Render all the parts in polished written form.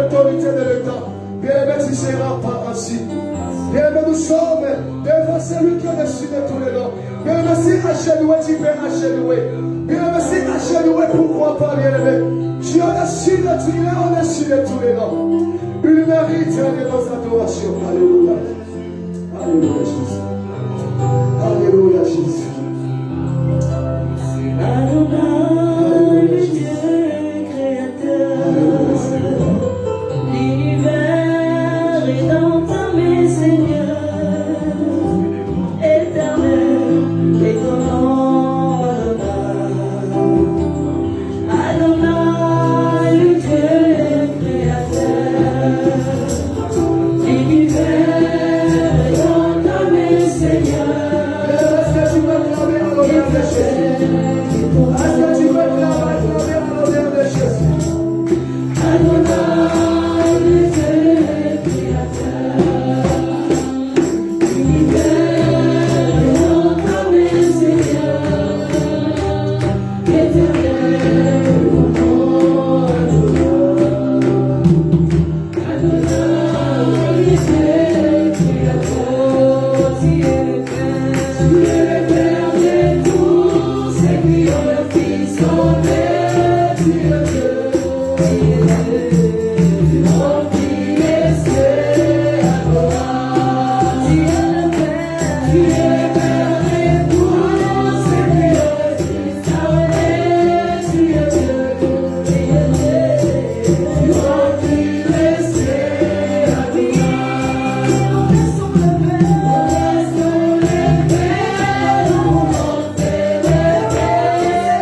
l'autorité de l'État. Bien-aimé, tu ne seras pas ainsi. Bien-aimé, nous sommes devant celui qui a décidé tous les noms. Bien-aimé, si agenoué, tu peux agenouer. Bien-aimé, si agenoué, pourquoi pas, bien-aimé? Tu as décidé, tu as décidé tous les noms. Il mérite nos adorations. Alléluia. Alléluia, Jésus. Alléluia, Jésus. Adonai, le Dieu créateur, l'univers est dans ta main, Seigneur, éternel est ton nom, Adonai, le Dieu créateur, l'univers est dans ta main, Seigneur. Est-ce que tu veux clamer à l'honneur de Jésus? Est-ce que tu veux clamer à l'honneur de Jésus? Adonai, le Dieu créateur, l'univers est dans ta main, Seigneur, éternel est ton nom, Adonai, le Dieu créateur, tu es le Père de tous, ceux qui ont le Fils en Père, tu es le Dieu, tu es le Dieu, remplis les cieux, Adonai, tu es le Père de tous, ceux qui ont le Fils en Père, tu es le Dieu, tu es le Dieu, remplis les cieux, Adonai, on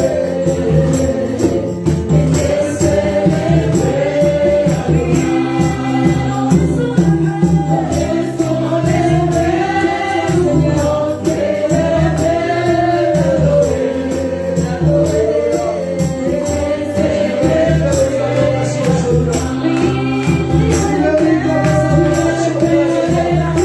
est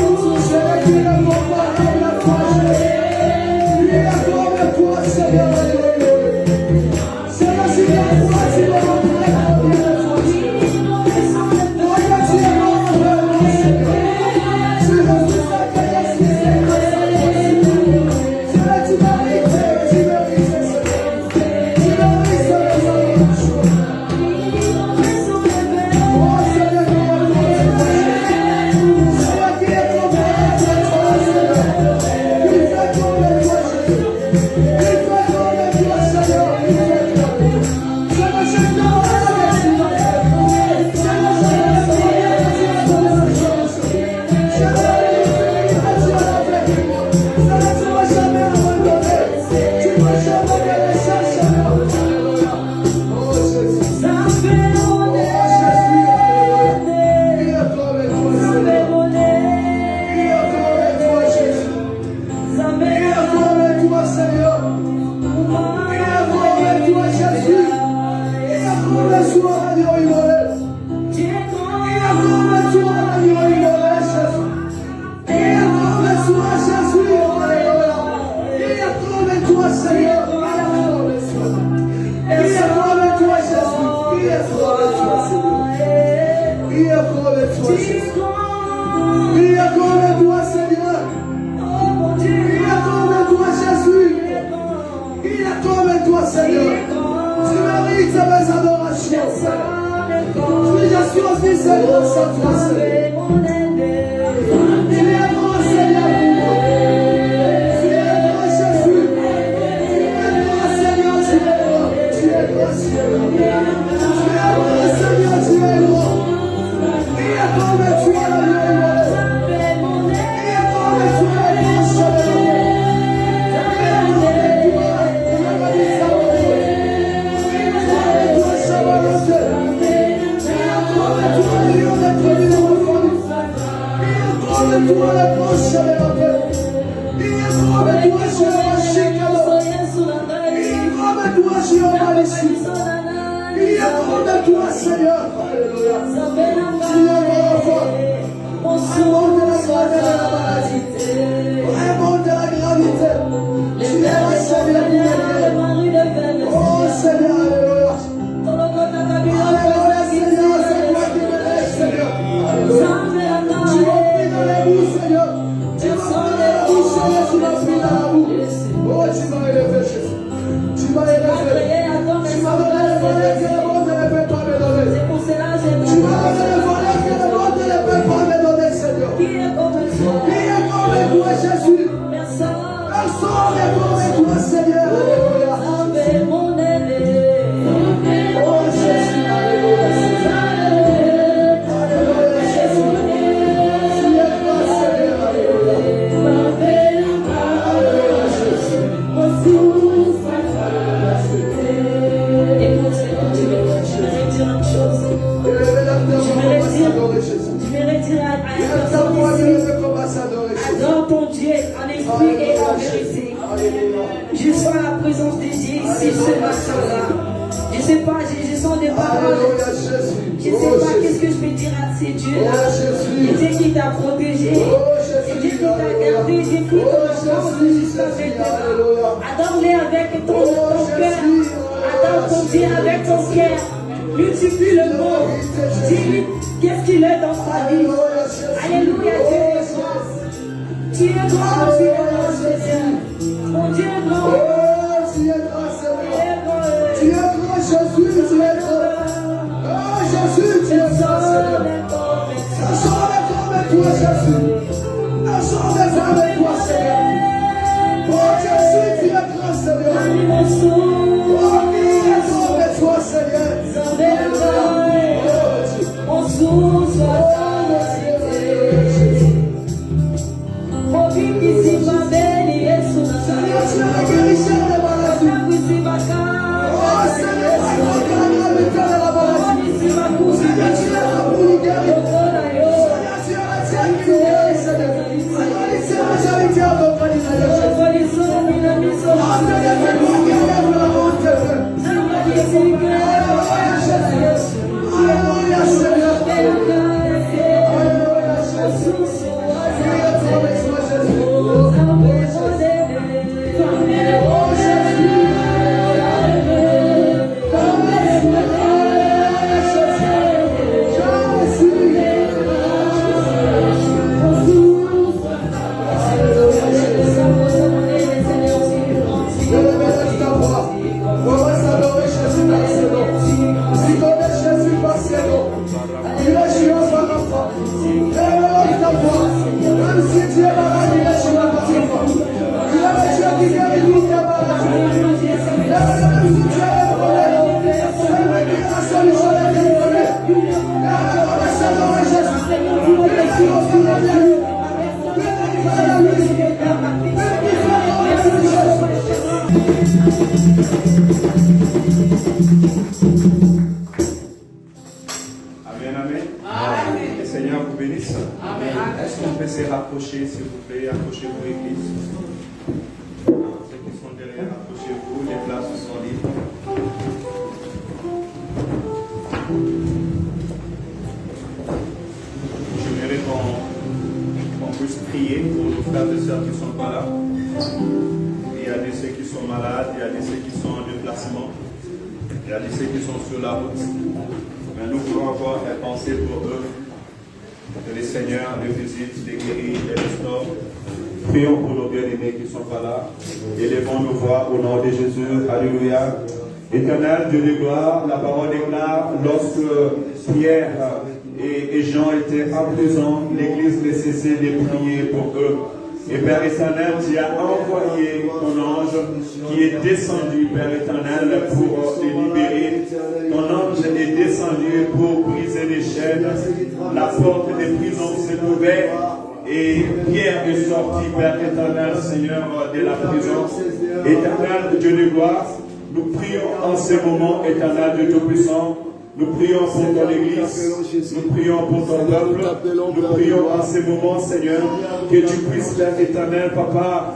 sur le Père, on est sur le Père, on fait le Père, Alléluia. ici. Je sens la présence de Dieu ici ce matin-là. Je sais pas, je sens des paroles. Je sais pas qu'est-ce que je peux dire à ces dieux-là. Dieu qui t'a protégé. Dieu qui t'a gardé. Dieu qui t'a jusqu'à maintenant. Adore-les avec ton cœur. Adore ton Dieu avec ton cœur. Multiplie le mot. Dis-lui qu'est-ce qu'il est dans ta vie. Alléluia, Dieu est grand. Tu es grand, tu es grand, Seigneur. Mon Dieu est grand. Tu es grand, Seigneur. Tu es grand, Jésus, tu es grand. Oh, Jésus, tu es grand, Seigneur. Un jour avec toi, Jésus. Un jour avec toi, Seigneur. Oh, Jésus, tu es grand, Seigneur. Oh, qui est grand avec toi, Seigneur. Mon sourd soit s'il vous plaît, approchez-vous, Église. Ceux qui sont derrière, approchez-vous, les places sont libres. J'aimerais qu'on puisse prier pour nos frères et sœurs qui ne sont pas là. Il y a des ceux qui sont malades, il y a des ceux qui sont en déplacement, il y a des ceux qui sont sur la route. Mais nous voulons encore penser pour eux. Que les seigneurs les visitent, les guérit, les restaure. Prions pour nos bien-aimés qui ne sont pas là. Élevons nos voix au nom de Jésus. Alléluia. Éternel, Dieu de gloire, la parole déclare, lorsque Pierre et Jean étaient en prison, l'Église ne cessait de prier pour eux. Et Père éternel, tu as envoyé ton ange qui est descendu, Père éternel, pour les libérer. Ton ange est descendu pour briser les chaînes. La porte des prisons s'est ouverte et Pierre est sorti, Père éternel, Seigneur, de la prison. Éternel, Dieu de gloire, nous prions en ce moment, éternel de Tout-Puissant. Nous prions pour ton Église, nous prions pour ton peuple, nous prions en ce moment, Seigneur, que tu puisses, Père éternel, Papa,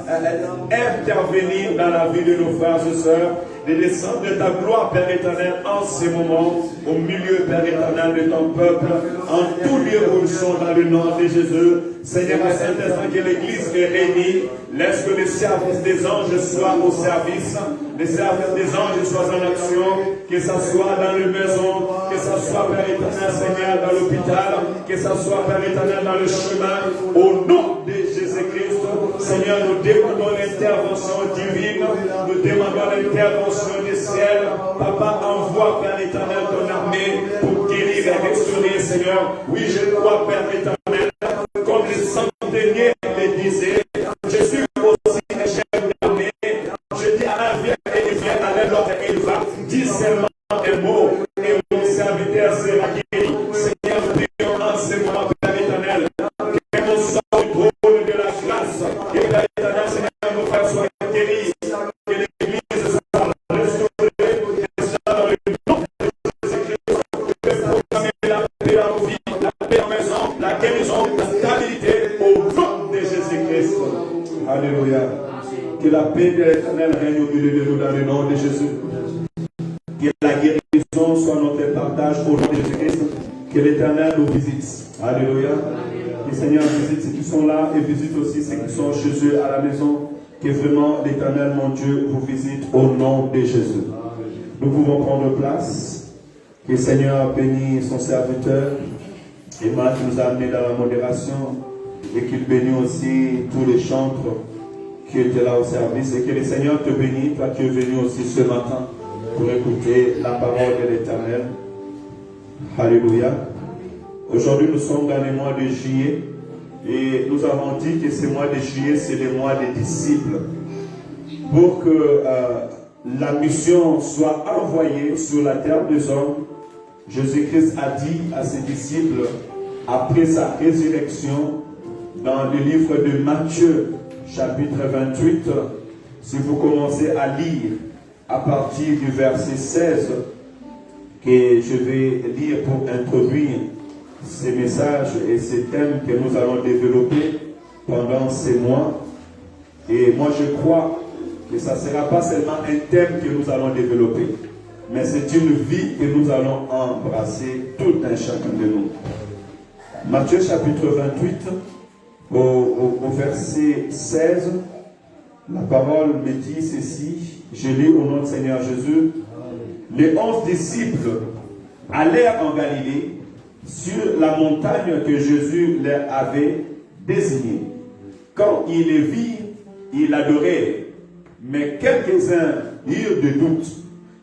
intervenir dans la vie de nos frères et sœurs, de descendre de ta gloire, Père éternel, en ce moment, au milieu, Père éternel, de ton peuple, en tout lieu où ils sont, dans le nom de Jésus. Seigneur, à cet instant que l'Église est réunie, laisse que les services des anges soient au service, les services des anges soient en action, que ce soit dans les maisons, que ce soit, Père éternel, Seigneur, dans l'hôpital, que ce soit, Père éternel, dans le chemin, au nom de Jésus-Christ. Seigneur, nous demandons l'intervention divine, nous demandons l'intervention du ciel. Papa, envoie, Père éternel, ton armée pour guérir et restaurer, Seigneur. Oui, je crois, Père éternel, comme les centeniers le disaient, je suis aussi un chef d'armée. Je dis à un vieux et il vient à l'autre et il va. Dis seulement un mot et mon serviteur sera guéri. Seigneur, nous prions en ce moment, Père éternel, que mon sang du trône de la grâce, que Père éternel, Seigneur, nos frères soient guéris, que l'Église soit restaurée, et ça dans le nom de Jésus-Christ, que proclamer la paix dans nos vies, la paix en maison, la guérison, la stabilité, au nom de Jésus-Christ. Alléluia. la paix de l'Éternel règne au milieu de nous dans le nom de Jésus. Que la guérison soit notre partage au nom de Jésus-Christ. Que l'Éternel nous visite. Alléluia. Que le Seigneur visite ceux qui sont là et visite aussi ceux qui sont chez eux à la maison. Que vraiment l'Éternel, mon Dieu, vous visite au nom de Jésus. Nous pouvons prendre place. Que le Seigneur bénisse son serviteur. Et Marc nous a amenés dans la modération. Et qu'il bénisse aussi tous les chantres qui étaient là au service. Et que le Seigneur te bénisse, toi qui es venu aussi ce matin pour écouter la parole de l'Éternel. Alléluia. Aujourd'hui, nous sommes dans le mois de juillet. Et nous avons dit que ce mois de juillet, c'est le mois des disciples. Pour que la mission soit envoyée sur la terre des hommes, Jésus-Christ a dit à ses disciples, après sa résurrection, dans le livre de Matthieu, chapitre 28, si vous commencez à lire à partir du verset 16, que je vais lire pour introduire ces messages et ces thèmes que nous allons développer pendant ces mois. Et moi je crois que ça ne sera pas seulement un thème que nous allons développer, mais c'est une vie que nous allons embrasser tout un chacun de nous. Matthieu chapitre 28, au verset 16, la parole me dit ceci, je lis au nom du Seigneur Jésus. Les 11 disciples allèrent en Galilée, sur la montagne que Jésus leur avait désignée. Quand ils les virent, ils l'adorèrent. Mais quelques-uns eurent des doutes.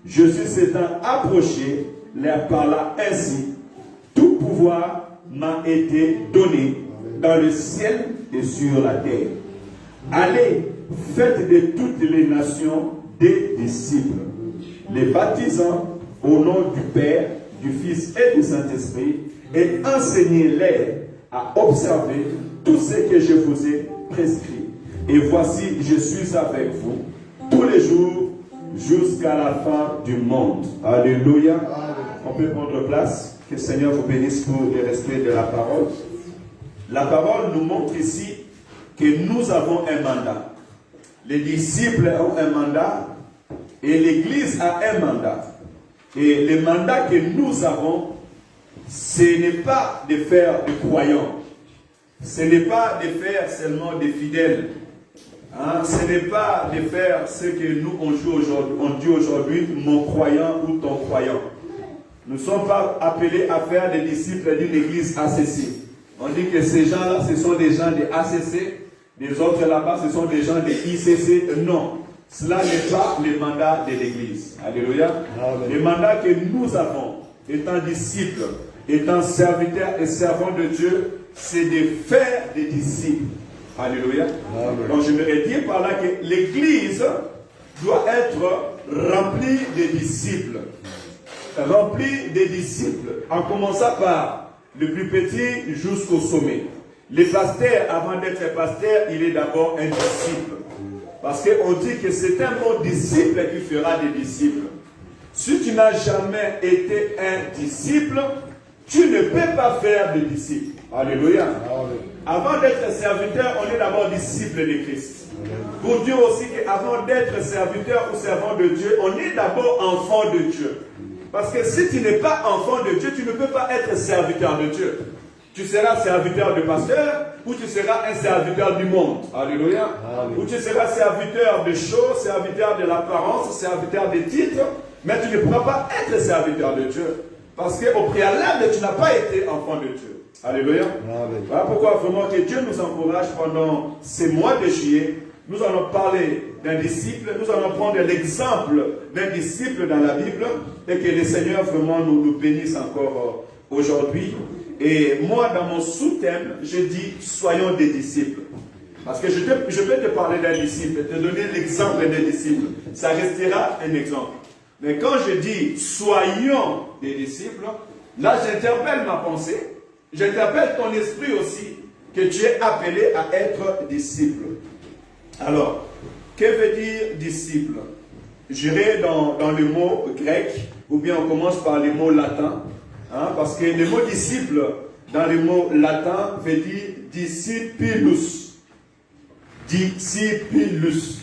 Jésus s'étant approché, leur parla ainsi. Tout pouvoir m'a été donné dans le ciel et sur la terre. Allez, faites de toutes les nations des disciples, les baptisant au nom du Père, du Fils et du Saint-Esprit, et enseignez-les à observer tout ce que je vous ai prescrit. Et voici, je suis avec vous tous les jours jusqu'à la fin du monde. Alléluia. On peut prendre place. Que le Seigneur vous bénisse pour le respect de la parole. La parole nous montre ici que nous avons un mandat. Les disciples ont un mandat et l'Église a un mandat. Et le mandat que nous avons, ce n'est pas de faire des croyants. Ce n'est pas de faire seulement des fidèles. Ce n'est pas de faire ce que nous on dit aujourd'hui, mon croyant ou ton croyant. Nous ne sommes pas appelés à faire des disciples d'une église ACC. On dit que ces gens-là, ce sont des gens de ACC, les autres là-bas, ce sont des gens de ICC. Non. Cela n'est pas le mandat de l'Église. Alléluia. Amen. Le mandat que nous avons, étant disciples, étant serviteurs et servants de Dieu, c'est de faire des disciples. Alléluia. Amen. Donc je voudrais dire par là que l'Église doit être remplie de disciples. Remplie de disciples. En commençant par le plus petit jusqu'au sommet. Le pasteur, avant d'être pasteur, il est d'abord un disciple. Parce qu'on dit que c'est un bon disciple qui fera des disciples. Si tu n'as jamais été un disciple, tu ne peux pas faire de disciple. Alléluia. Avant d'être serviteur, on est d'abord disciple de Christ. Pour dire aussi qu'avant d'être serviteur ou servant de Dieu, on est d'abord enfant de Dieu. Parce que si tu n'es pas enfant de Dieu, tu ne peux pas être serviteur de Dieu. Tu seras serviteur de pasteur ou tu seras un serviteur du monde. Alléluia. Ou tu seras serviteur de choses, serviteur de l'apparence, serviteur des titres, mais tu ne pourras pas être serviteur de Dieu. Parce qu'au préalable, tu n'as pas été enfant de Dieu. Alléluia. Voilà pourquoi vraiment que Dieu nous encourage pendant ces mois de juillet. Nous allons parler d'un disciple, nous allons prendre l'exemple d'un disciple dans la Bible et que le Seigneur vraiment nous bénisse encore aujourd'hui. Et moi, dans mon sous-thème, je dis « Soyons des disciples ». Parce que je peux te parler d'un disciple, te donner l'exemple d'un disciple. Ça restera un exemple. Mais quand je dis « Soyons des disciples », là, j'interpelle ma pensée, j'interpelle ton esprit aussi, que tu es appelé à être disciple. Alors, que veut dire disciple? J'irai dans le mot grec, ou bien on commence par les mots latins. Parce que le mot disciple, dans le mot latin, veut dire discipulus. Discipulus.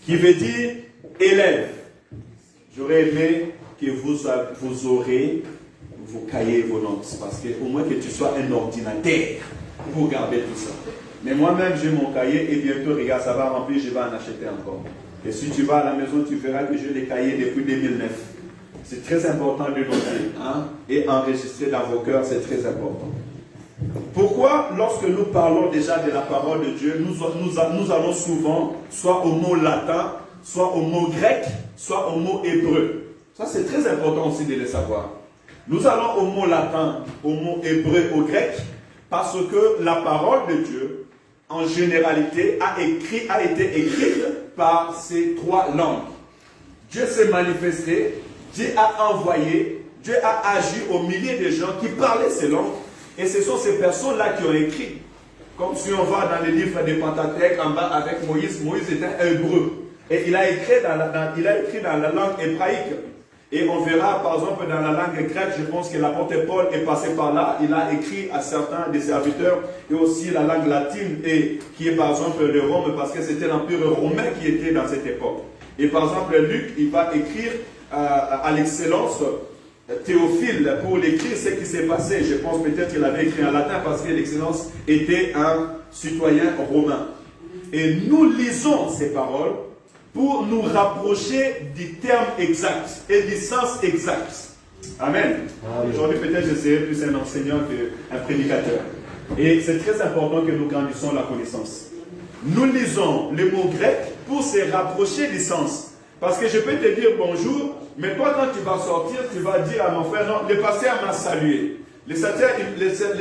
qui veut dire élève. J'aurais aimé que vous aurez vos cahiers, vos notes, parce qu'au moins que tu sois un ordinateur pour garder tout ça. Mais moi-même, j'ai mon cahier et bientôt, regarde, ça va remplir, je vais en acheter encore. Et si tu vas à la maison, tu verras que j'ai les cahiers depuis 2009. C'est très important de noter, hein, et enregistrer dans vos cœurs, c'est très important. Pourquoi, lorsque nous parlons déjà de la parole de Dieu, nous allons souvent soit au mot latin, soit au mot grec, soit au mot hébreu. Ça, c'est très important aussi de le savoir. Nous allons au mot latin, au mot hébreu, au grec, parce que la parole de Dieu, en généralité, a été écrite par ces trois langues. Dieu s'est manifesté, Dieu a envoyé, Dieu a agi au milieu des gens qui parlaient ces langues, et ce sont ces personnes-là qui ont écrit. Comme si on va dans les livres des Pentateuque, en bas avec Moïse, Moïse était un hébreu, et il a écrit dans la langue hébraïque. Et on verra, par exemple, dans la langue grecque, je pense que l'apôtre Paul est passé par là. Il a écrit à certains des serviteurs, et aussi la langue latine, et qui est par exemple de Rome, parce que c'était l'empire romain qui était dans cette époque. Et par exemple, Luc, il va écrire à l'excellence Théophile pour l'écrire ce qui s'est passé. Je pense peut-être qu'il avait écrit en latin parce que l'excellence était un citoyen romain. Et nous lisons ces paroles pour nous rapprocher du terme exact et du sens exact. Amen. Aujourd'hui, peut-être je serai plus un enseignant qu'un prédicateur. Et c'est très important que nous grandissions la connaissance. Nous lisons le mot grec pour se rapprocher du sens. Parce que je peux te dire bonjour, mais toi, quand tu vas sortir, tu vas dire à mon frère, non, le pasteur m'a salué. Le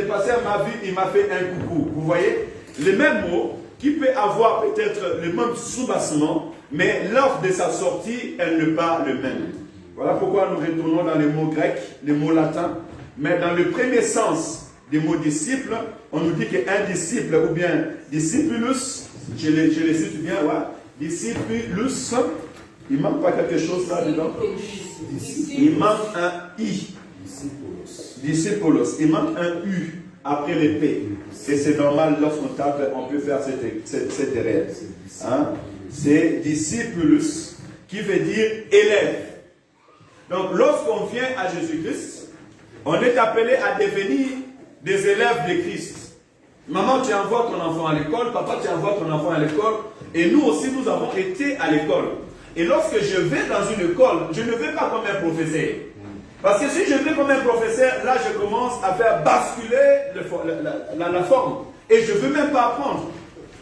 pasteur m'a vu, il m'a fait un coucou. Vous voyez? Le même mot qui peut avoir peut-être le même soubassement, mais lors de sa sortie, elle n'est pas le même. Voilà pourquoi nous retournons dans les mots grecs, les mots latins. Mais dans le premier sens des mots disciple, on nous dit qu'un disciple, ou bien discipulus, je les cite bien, ouais, discipulus, il ne manque pas quelque chose là-dedans. Il manque un I. Discipulos. Il manque un U après le P. Et c'est normal, lorsqu'on tape, on peut faire cette erreur. Hein? C'est discipulus, qui veut dire élève. Donc, lorsqu'on vient à Jésus-Christ, on est appelé à devenir des élèves de Christ. Maman, tu envoies ton enfant à l'école, papa, tu envoies ton enfant à l'école, et nous aussi, nous avons été à l'école. Et lorsque je vais dans une école, je ne vais pas comme un professeur. Parce que si je vais comme un professeur, là, je commence à faire basculer la forme. Et je ne veux même pas apprendre.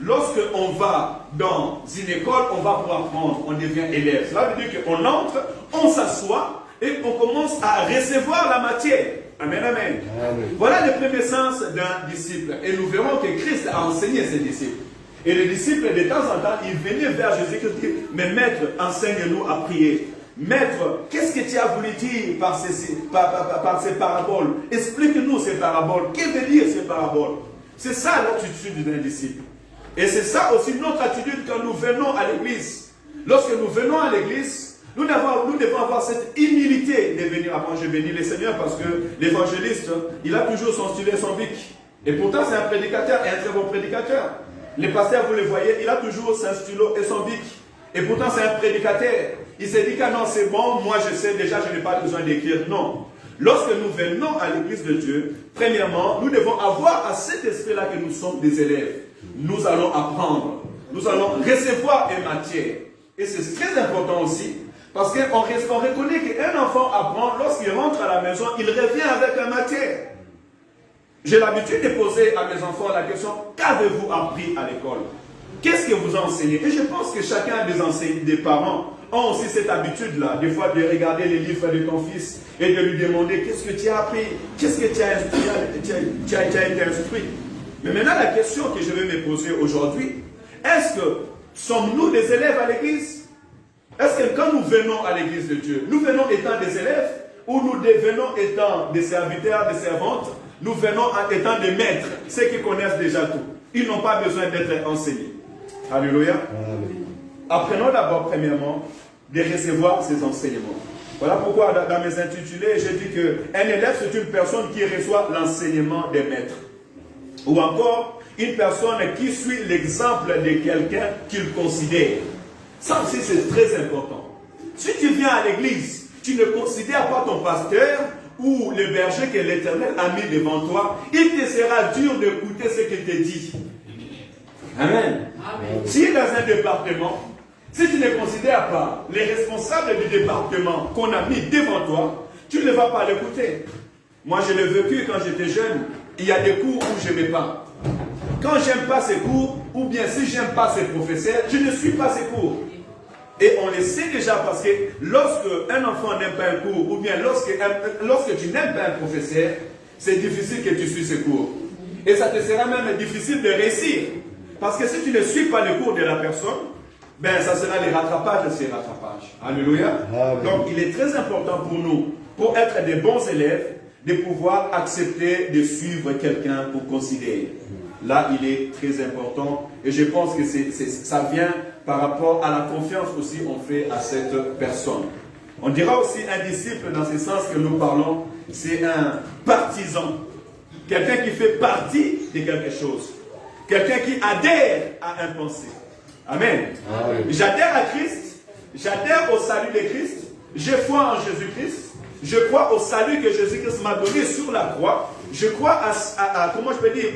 Lorsque on va dans une école, on va pour apprendre, on devient élève. Cela veut dire qu'on entre, on s'assoit et on commence à recevoir la matière. Amen, amen. Amen. Voilà le premier sens d'un disciple. Et nous verrons que Christ a enseigné ses disciples. Et les disciples, de temps en temps, ils venaient vers Jésus-Christ et disaient, mais maître, enseigne-nous à prier. Maître, qu'est-ce que tu as voulu dire par ces paraboles? Explique-nous ces paraboles. Que veut dire ces paraboles? C'est ça l'attitude d'un disciple. Et c'est ça aussi notre attitude quand nous venons à l'église. Lorsque nous venons à l'église, nous devons avoir cette humilité de venir apprendre. Je bénis le Seigneur parce que l'évangéliste, il a toujours son stylet et son bic. Et pourtant, c'est un prédicateur et un très bon prédicateur. Le pasteur, vous le voyez, il a toujours son stylo et son bic. Et pourtant, c'est un prédicateur. Il s'est dit que non, c'est bon, moi je sais déjà, je n'ai pas besoin d'écrire. Non. Lorsque nous venons à l'église de Dieu, premièrement, nous devons avoir à cet esprit-là que nous sommes des élèves. Nous allons apprendre. Nous allons recevoir une matière. Et c'est très important aussi, parce qu'on reconnaît qu'un enfant apprend, lorsqu'il rentre à la maison, il revient avec la matière. J'ai l'habitude de poser à mes enfants la question, qu'avez-vous appris à l'école? Qu'est-ce que vous enseignez? Et je pense que chacun des parents ont aussi cette habitude-là, des fois de regarder les livres de ton fils et de lui demander qu'est-ce que tu as appris, qu'est-ce que tu as été instruit. Mais maintenant, la question que je vais me poser aujourd'hui, est-ce que sommes-nous des élèves à l'église? Est-ce que quand nous venons à l'église de Dieu, nous venons étant des élèves ou nous venons étant des serviteurs, des servantes, nous venons étant des maîtres, ceux qui connaissent déjà tout. Ils n'ont pas besoin d'être enseignés. Alléluia. Apprenons d'abord, premièrement, de recevoir ces enseignements. Voilà pourquoi dans mes intitulés, je dis qu'un élève, c'est une personne qui reçoit l'enseignement des maîtres. Ou encore, une personne qui suit l'exemple de quelqu'un qu'il considère. Ça aussi, c'est très important. Si tu viens à l'église, tu ne considères pas ton pasteur ou le berger que l'Éternel a mis devant toi, il te sera dur d'écouter ce qu'il te dit. Amen. Amen. Si dans un département, si tu ne considères pas les responsables du département qu'on a mis devant toi, tu ne vas pas l'écouter. Moi, je l'ai vécu quand j'étais jeune. Il y a des cours où je n'aime pas. Quand j'aime pas ces cours, ou bien si j'aime pas ces professeurs, je ne suis pas ces cours. Et on le sait déjà parce que lorsque un enfant n'aime pas un cours, ou bien lorsque tu n'aimes pas un professeur, c'est difficile que tu suives ces cours. Et ça te sera même difficile de réussir. Parce que si tu ne suis pas le cours de la personne, ben ça sera les rattrapages de ces rattrapages. Alléluia. Amen. Donc il est très important pour nous, pour être des bons élèves, de pouvoir accepter de suivre quelqu'un pour considérer. Là, il est très important. Et je pense que ça vient par rapport à la confiance aussi qu'on fait à cette personne. On dira aussi un disciple dans ce sens que nous parlons, c'est un partisan. Quelqu'un qui fait partie de quelque chose. Quelqu'un qui adhère à un pensée. Amen. Amen. J'adhère à Christ. J'adhère au salut de Christ. Je crois en Jésus-Christ. Je crois au salut que Jésus-Christ m'a donné sur la croix. Je crois comment je peux dire,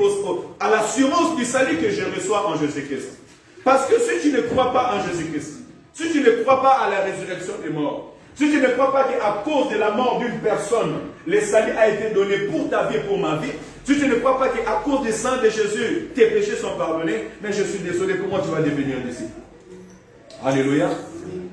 à l'assurance du salut que je reçois en Jésus-Christ. Parce que si tu ne crois pas en Jésus-Christ, si tu ne crois pas à la résurrection des morts, si tu ne crois pas qu'à cause de la mort d'une personne, le salut a été donné pour ta vie et pour ma vie, si tu ne crois pas qu'à cause du sang de Jésus, tes péchés sont pardonnés, mais je suis désolé, comment tu vas devenir disciple? Alléluia.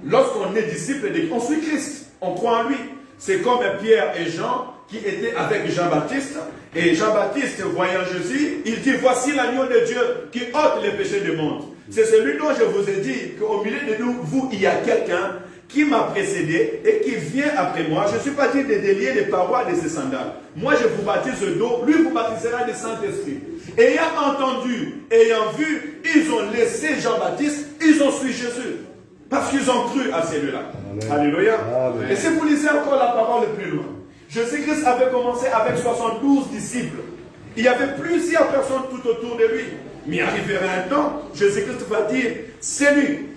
Lorsqu'on est disciple, on suit Christ, on croit en lui. C'est comme Pierre et Jean qui étaient avec Jean-Baptiste. Et Jean-Baptiste, voyant Jésus, il dit, voici l'agneau de Dieu qui ôte les péchés du monde. C'est celui dont je vous ai dit qu'au milieu de nous, vous, il y a quelqu'un qui m'a précédé et qui vient après moi. Je ne suis pas dit de délier les parois de ses sandales. Moi, je vous baptise d'eau, lui vous baptisera du Saint-Esprit. Ayant entendu, ayant vu, ils ont laissé Jean-Baptiste, ils ont suivi Jésus. Parce qu'ils ont cru à celui-là. Alléluia. Amen. Et si vous lisez encore la parole plus loin, Jésus-Christ avait commencé avec 72 disciples. Il y avait plusieurs personnes tout autour de lui. Mais il arrivera un temps, Jésus-Christ va dire, celui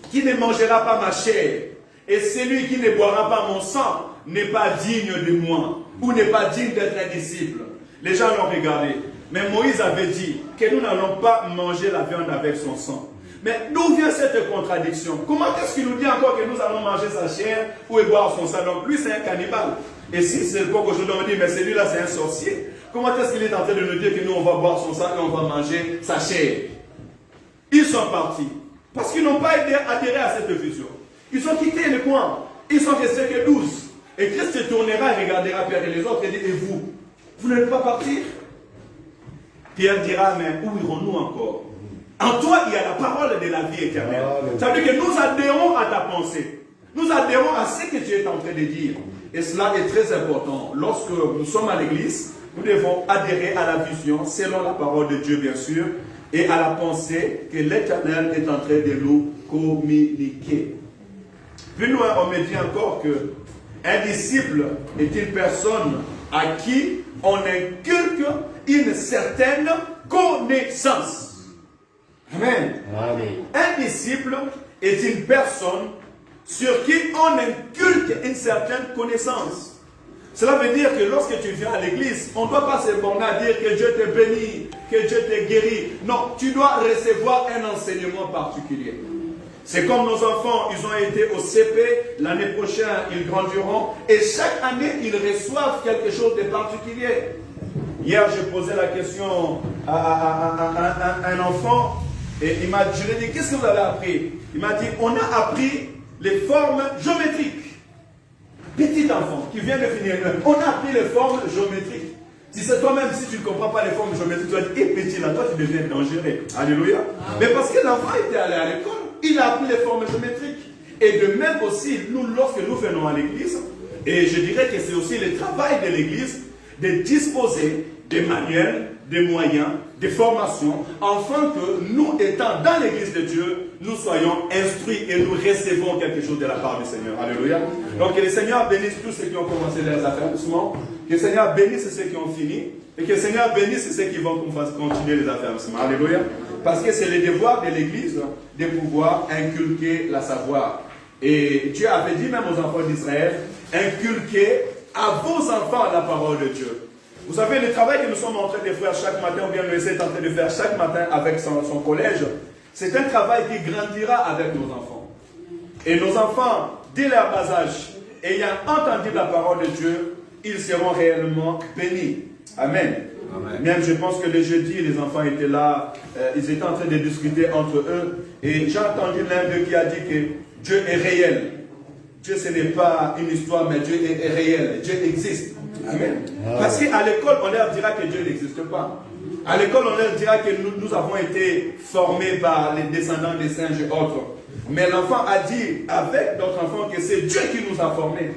qui ne mangera pas ma chair et celui qui ne boira pas mon sang n'est pas digne de moi ou n'est pas digne d'être un disciple. Les gens l'ont regardé. Mais Moïse avait dit que nous n'allons pas manger la viande avec son sang. Mais d'où vient cette contradiction? Comment est-ce qu'il nous dit encore que nous allons manger sa chair ou boire son sang? Donc lui c'est un cannibale. Et si c'est le cas qu'aujourd'hui on dit, mais celui-là c'est un sorcier, comment est-ce qu'il est en train de nous dire que nous on va boire son sang et on va manger sa chair? Ils sont partis. Parce qu'ils n'ont pas adhéré à cette vision. Ils ont quitté le coin. Ils sont restés que 12. Et Christ se tournera et regardera Pierre et les autres et dit, et vous? Vous n'allez pas partir? Pierre dira, mais où irons-nous encore? En toi, il y a la parole de la vie éternelle. Ça veut dire que nous adhérons à ta pensée. Nous adhérons à ce que tu es en train de dire. Et cela est très important. Lorsque nous sommes à l'église, nous devons adhérer à la vision, selon la parole de Dieu, bien sûr, et à la pensée que l'Éternel est en train de nous communiquer. Plus loin, on me dit encore que un disciple est une personne à qui on inculque une certaine connaissance. Amen. Amen. Un disciple est une personne sur qui on inculque une certaine connaissance. Cela veut dire que lorsque tu viens à l'église, on ne doit pas se borner à dire que Dieu te bénit, que Dieu te guérit. Non, tu dois recevoir un enseignement particulier. C'est comme nos enfants, ils ont été au CP, l'année prochaine ils grandiront et chaque année ils reçoivent quelque chose de particulier. Hier j'ai posé la question à un enfant et il m'a dit, je lui ai dit, qu'est-ce que vous avez appris? Il m'a dit, on a appris les formes géométriques. Petit enfant qui vient de finir, on a appris les formes géométriques. Si c'est toi-même, si tu ne comprends pas les formes géométriques, tu vas dire, petit là, toi tu deviens dangereux. Alléluia. Mais parce que l'enfant était allé à l'école, il a appris les formes géométriques. Et de même aussi, nous, lorsque nous venons à l'église, et je dirais que c'est aussi le travail de l'église de disposer des manuels, des moyens, des formations, afin que nous, étant dans l'église de Dieu, nous soyons instruits et nous recevons quelque chose de la part du Seigneur. Alléluia. Donc que le Seigneur bénisse tous ceux qui ont commencé leurs affaires. Que le Seigneur bénisse ceux qui ont fini. Et que le Seigneur bénisse ceux qui vont continuer les affaires. Alléluia. Parce que c'est le devoir de l'Église de pouvoir inculquer la savoir. Et Dieu avait dit même aux enfants d'Israël, inculquez à vos enfants la parole de Dieu. Vous savez, le travail que nous sommes en train de faire chaque matin, ou bien nous essayons en train de faire chaque matin avec son collège, c'est un travail qui grandira avec nos enfants. Et nos enfants, dès leur bas âge, ayant entendu la parole de Dieu, ils seront réellement bénis. Amen. Amen. Même je pense que le jeudi, les enfants étaient là, ils étaient en train de discuter entre eux, et j'ai entendu l'un d'eux qui a dit que Dieu est réel. Dieu, ce n'est pas une histoire, mais Dieu est réel. Dieu existe. Amen. Parce qu'à l'école, on leur dira que Dieu n'existe pas. À l'école, on leur dira que nous avons été formés par les descendants des singes et autres. Mais l'enfant a dit avec notre enfant que c'est Dieu qui nous a formés.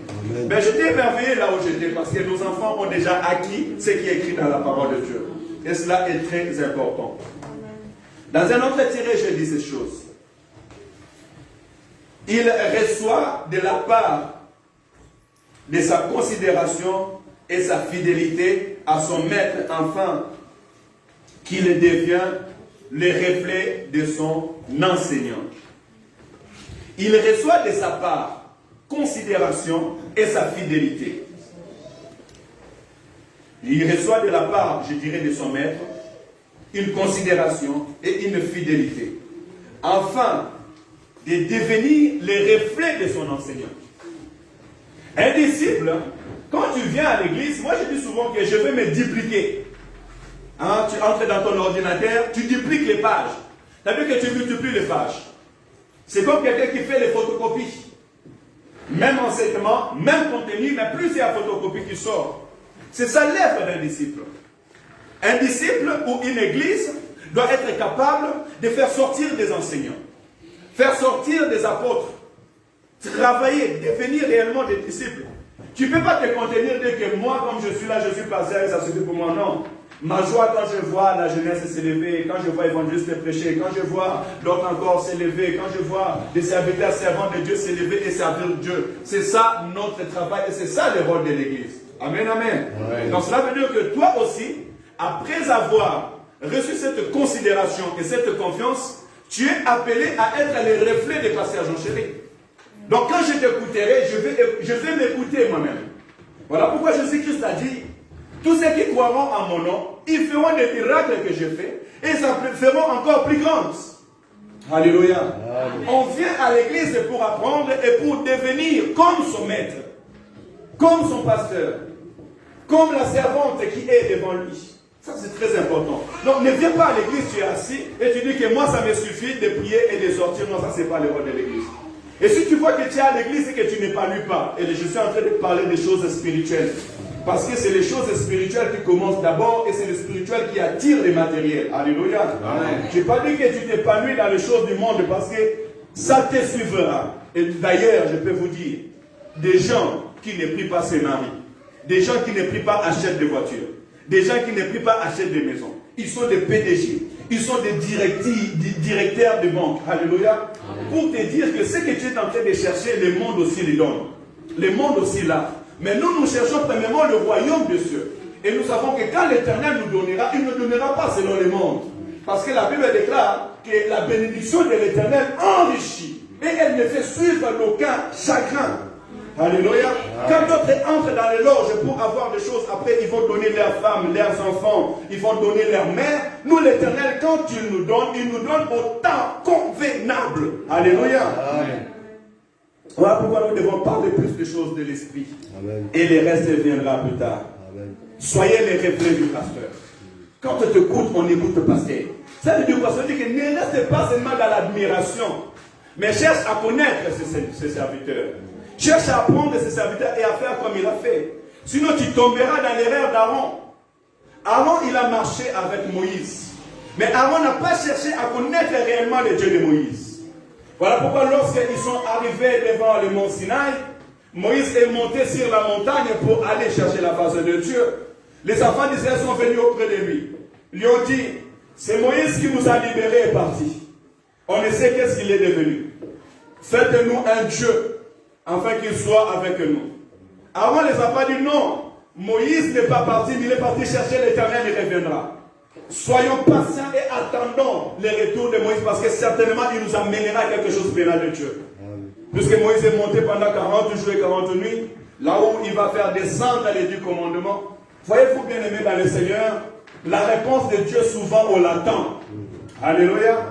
Mais j'étais émerveillé là où j'étais parce que nos enfants ont déjà acquis ce qui est écrit dans la parole de Dieu. Et cela est très important. Dans un autre tiré, je dis ces choses. Il reçoit de la part de sa considération et sa fidélité à son maître, enfin, qu'il devient le reflet de son enseignant. Il reçoit de sa part considération et sa fidélité. Il reçoit de la part, je dirais, de son maître, une considération et une fidélité. Enfin, de devenir le reflet de son enseignant. Un disciple, quand tu viens à l'église, moi je dis souvent que je vais me dupliquer. Hein, tu entres dans ton ordinateur, tu dupliques les pages. C'est-à-dire que tu multiplies les pages. C'est comme quelqu'un qui fait les photocopies. Même enseignement, même contenu, mais plusieurs photocopies qui sortent. C'est ça l'œuvre d'un disciple. Un disciple ou une église doit être capable de faire sortir des enseignants, faire sortir des apôtres, travailler, devenir réellement des disciples. Tu ne peux pas te contenir de que moi, comme je suis là, je suis pasteur et ça suffit pour moi. Non. Ma joie quand je vois la jeunesse s'élever, quand je vois évangéliste prêcher, quand je vois d'autres encore s'élever, quand je vois des serviteurs servants de Dieu s'élever et servir Dieu. C'est ça notre travail et c'est ça le rôle de l'église. Amen, amen. Ouais. Donc cela veut dire que toi aussi, après avoir reçu cette considération et cette confiance, tu es appelé à être le reflet des pasteur Jean Chéri. Donc quand je t'écouterai, je vais m'écouter moi-même. Voilà pourquoi Jésus-Christ a dit, tous ceux qui croiront en mon nom, ils feront des miracles que je fais et ils en feront encore plus grandes. Alléluia. Amen. On vient à l'église pour apprendre et pour devenir comme son maître, comme son pasteur, comme la servante qui est devant lui. Ça c'est très important. Donc ne viens pas à l'église, tu es assis et tu dis que moi ça me suffit de prier et de sortir. Non, ça c'est pas le rôle de l'église. Et si tu vois que tu es à l'église et que tu n'épanouis pas, et je suis en train de parler des choses spirituelles, parce que c'est les choses spirituelles qui commencent d'abord et c'est le spirituel qui attire les matériels. Alléluia. Je n'ai pas dit que tu t'épanouis dans les choses du monde parce que ça te suivra. Et d'ailleurs, je peux vous dire, des gens qui ne prient pas se marient. Des gens qui ne prient pas achètent des voitures. Des gens qui ne prient pas achètent des maisons. Ils sont des PDG. Ils sont des directeurs de banque. Alléluia. Pour te dire que ce que tu es en train de chercher, le monde aussi le donne. Le monde aussi là. Mais nous cherchons premièrement le royaume de Dieu. Et nous savons que quand l'Éternel nous donnera, il ne donnera pas selon le monde. Parce que la Bible déclare que la bénédiction de l'Éternel enrichit. Et elle ne fait suivre d'aucun chagrin. Alléluia. Quand d'autres entrent dans les loges pour avoir des choses, après ils vont donner leurs femmes, leurs enfants, ils vont donner leurs mères. Nous, l'Éternel, quand il nous donne au temps convenable. Alléluia. Amen. Voilà pourquoi nous devons parler plus de choses de l'esprit. Amen. Et le reste viendra plus tard. Amen. Soyez les reflets du pasteur. Quand on t'écoute, on écoute le pasteur. Ça veut dire quoi? Ça veut dire que ne reste pas seulement dans l'admiration, mais cherche à connaître ses serviteurs. Cherche à apprendre ses serviteurs et à faire comme il a fait. Sinon, tu tomberas dans l'erreur d'Aaron. Aaron, il a marché avec Moïse. Mais Aaron n'a pas cherché à connaître réellement le Dieu de Moïse. Voilà pourquoi lorsqu'ils sont arrivés devant le mont Sinaï, Moïse est monté sur la montagne pour aller chercher la face de Dieu. Les enfants d'Israël sont venus auprès de lui. Ils lui ont dit, c'est Moïse qui vous a libérés et parti. On ne sait qu'est-ce qu'il est devenu. Faites-nous un Dieu, afin qu'il soit avec nous. Aaron ne les a pas dit non. Moïse n'est pas parti, mais il est parti chercher l'Éternel, il reviendra. Soyons patients et attendons le retour de Moïse parce que certainement il nous amènera quelque chose de de Dieu. Puisque Moïse est monté pendant 40 jours et 40 nuits, là où il va faire descendre les 10 commandements. Voyez-vous bien aimé dans le Seigneur, la réponse de Dieu souvent on l'attend. Alléluia.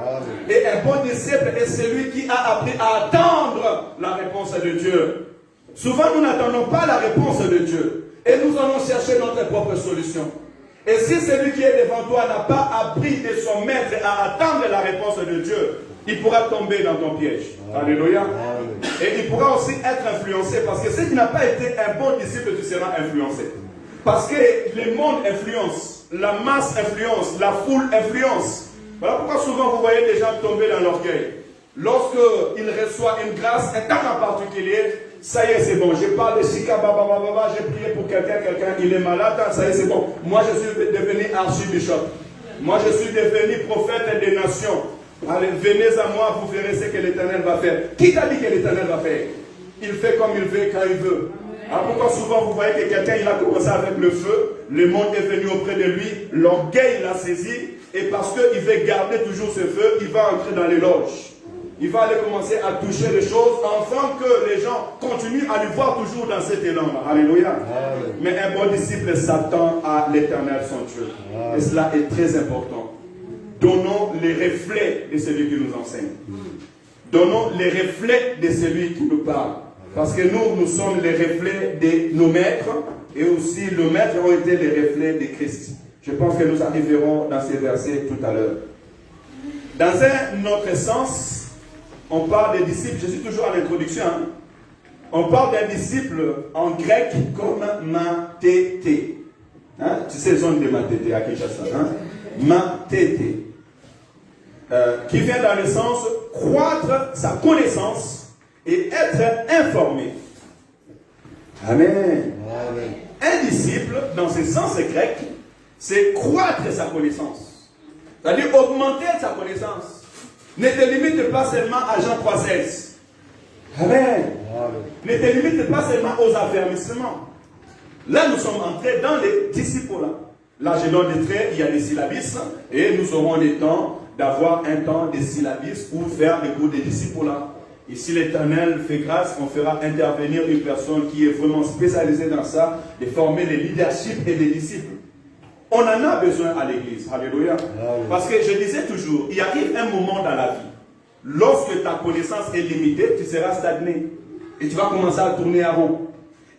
Et un bon disciple est celui qui a appris à attendre la réponse de Dieu. Souvent nous n'attendons pas la réponse de Dieu et nous allons chercher notre propre solution. Et si celui qui est devant toi n'a pas appris de son maître à attendre la réponse de Dieu, il pourra tomber dans ton piège. Alléluia. Et il pourra aussi être influencé parce que si tu n'as pas été un bon disciple, tu seras influencé. Parce que le monde influence, la masse influence, la foule influence. Voilà pourquoi souvent vous voyez des gens tomber dans l'orgueil. Lorsqu'ils reçoivent une grâce, un temps en particulier, ça y est, c'est bon. Je parle de Shika, j'ai prié pour quelqu'un, il est malade, ça y est, c'est bon. Moi, je suis devenu archibishop. Moi, je suis devenu prophète des nations. Allez, venez à moi, vous verrez ce que l'Éternel va faire. Qui t'a dit que l'Éternel va faire? Il fait comme il veut, quand il veut. Alors pourquoi souvent vous voyez que quelqu'un, il a commencé avec le feu, le monde est venu auprès de lui, l'orgueil l'a saisi, et parce qu'il veut garder toujours ce feu, il va entrer dans les loges. Il va aller commencer à toucher les choses, afin que les gens continuent à lui voir toujours dans cet élan-là. Alléluia. Mais un bon disciple s'attend à l'Éternel, son Dieu. Et cela est très important. Donnons les reflets de celui qui nous enseigne. Donnons les reflets de celui qui nous parle. Parce que nous sommes les reflets de nos maîtres. Et aussi, nos maîtres ont été les reflets de Christ. Je pense que nous arriverons dans ces versets tout à l'heure. Dans un autre sens, on parle des disciples. Je suis toujours à l'introduction. Hein. On parle d'un disciple en grec comme mathété. Hein? Tu sais, zone de mathété à Kinshasa. Hein? Mathété. Qui vient dans le sens croître sa connaissance et être informé. Amen. Amen. Un disciple, dans ce sens grec, c'est croître sa connaissance. C'est-à-dire augmenter sa connaissance. Ne te limite pas seulement à Jean 3,16. Amen. Ne te limite pas seulement aux affermissements. Là, nous sommes entrés dans les disciples. Là, je donne des traits, il y a des syllabis, et nous aurons le temps d'avoir un temps des syllabis pour faire les cours des disciples. Et si l'Éternel fait grâce, on fera intervenir une personne qui est vraiment spécialisée dans ça, de former les leaderships et les disciples. On en a besoin à l'église. Alléluia. Parce que je disais toujours, il arrive un moment dans la vie, lorsque ta connaissance est limitée, tu seras stagné. Et tu vas commencer à tourner à rond.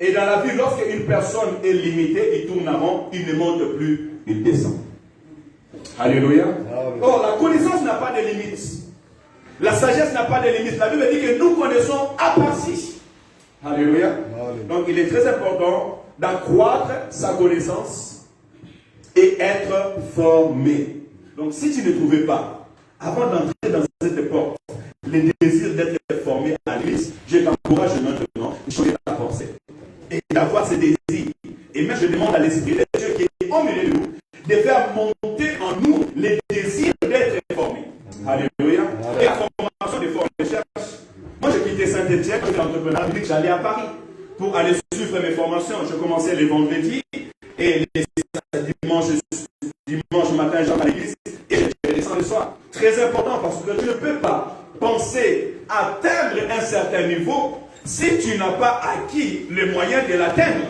Et dans la vie, lorsque une personne est limitée, il tourne à rond, il ne monte plus, il descend. Alléluia. Or, la connaissance n'a pas de limites. La sagesse n'a pas de limites. La Bible dit que nous connaissons à partie. Alléluia. Donc, il est très important d'accroître sa connaissance et être formé. Donc, si tu ne trouvais pas, avant d'entrer dans cette porte, le désir d'être formé à l'église, je t'encourage maintenant de changer ta force et d'avoir ce désir. Et même je demande à l'Esprit de Dieu qui est au milieu de nous, de faire monter en nous les désirs d'être formés. Alléluia. Et la formation des formes de recherche. Moi, j'ai quitté Saint-Étienne, j'étais entrepreneur, j'ai dit que j'allais à Paris pour aller suivre mes formations. Je commençais les vendredis et les dimanche matin, j'allais à l'église et je descends le soir. Très important parce que tu ne peux pas penser atteindre un certain niveau si tu n'as pas acquis les moyens de l'atteindre.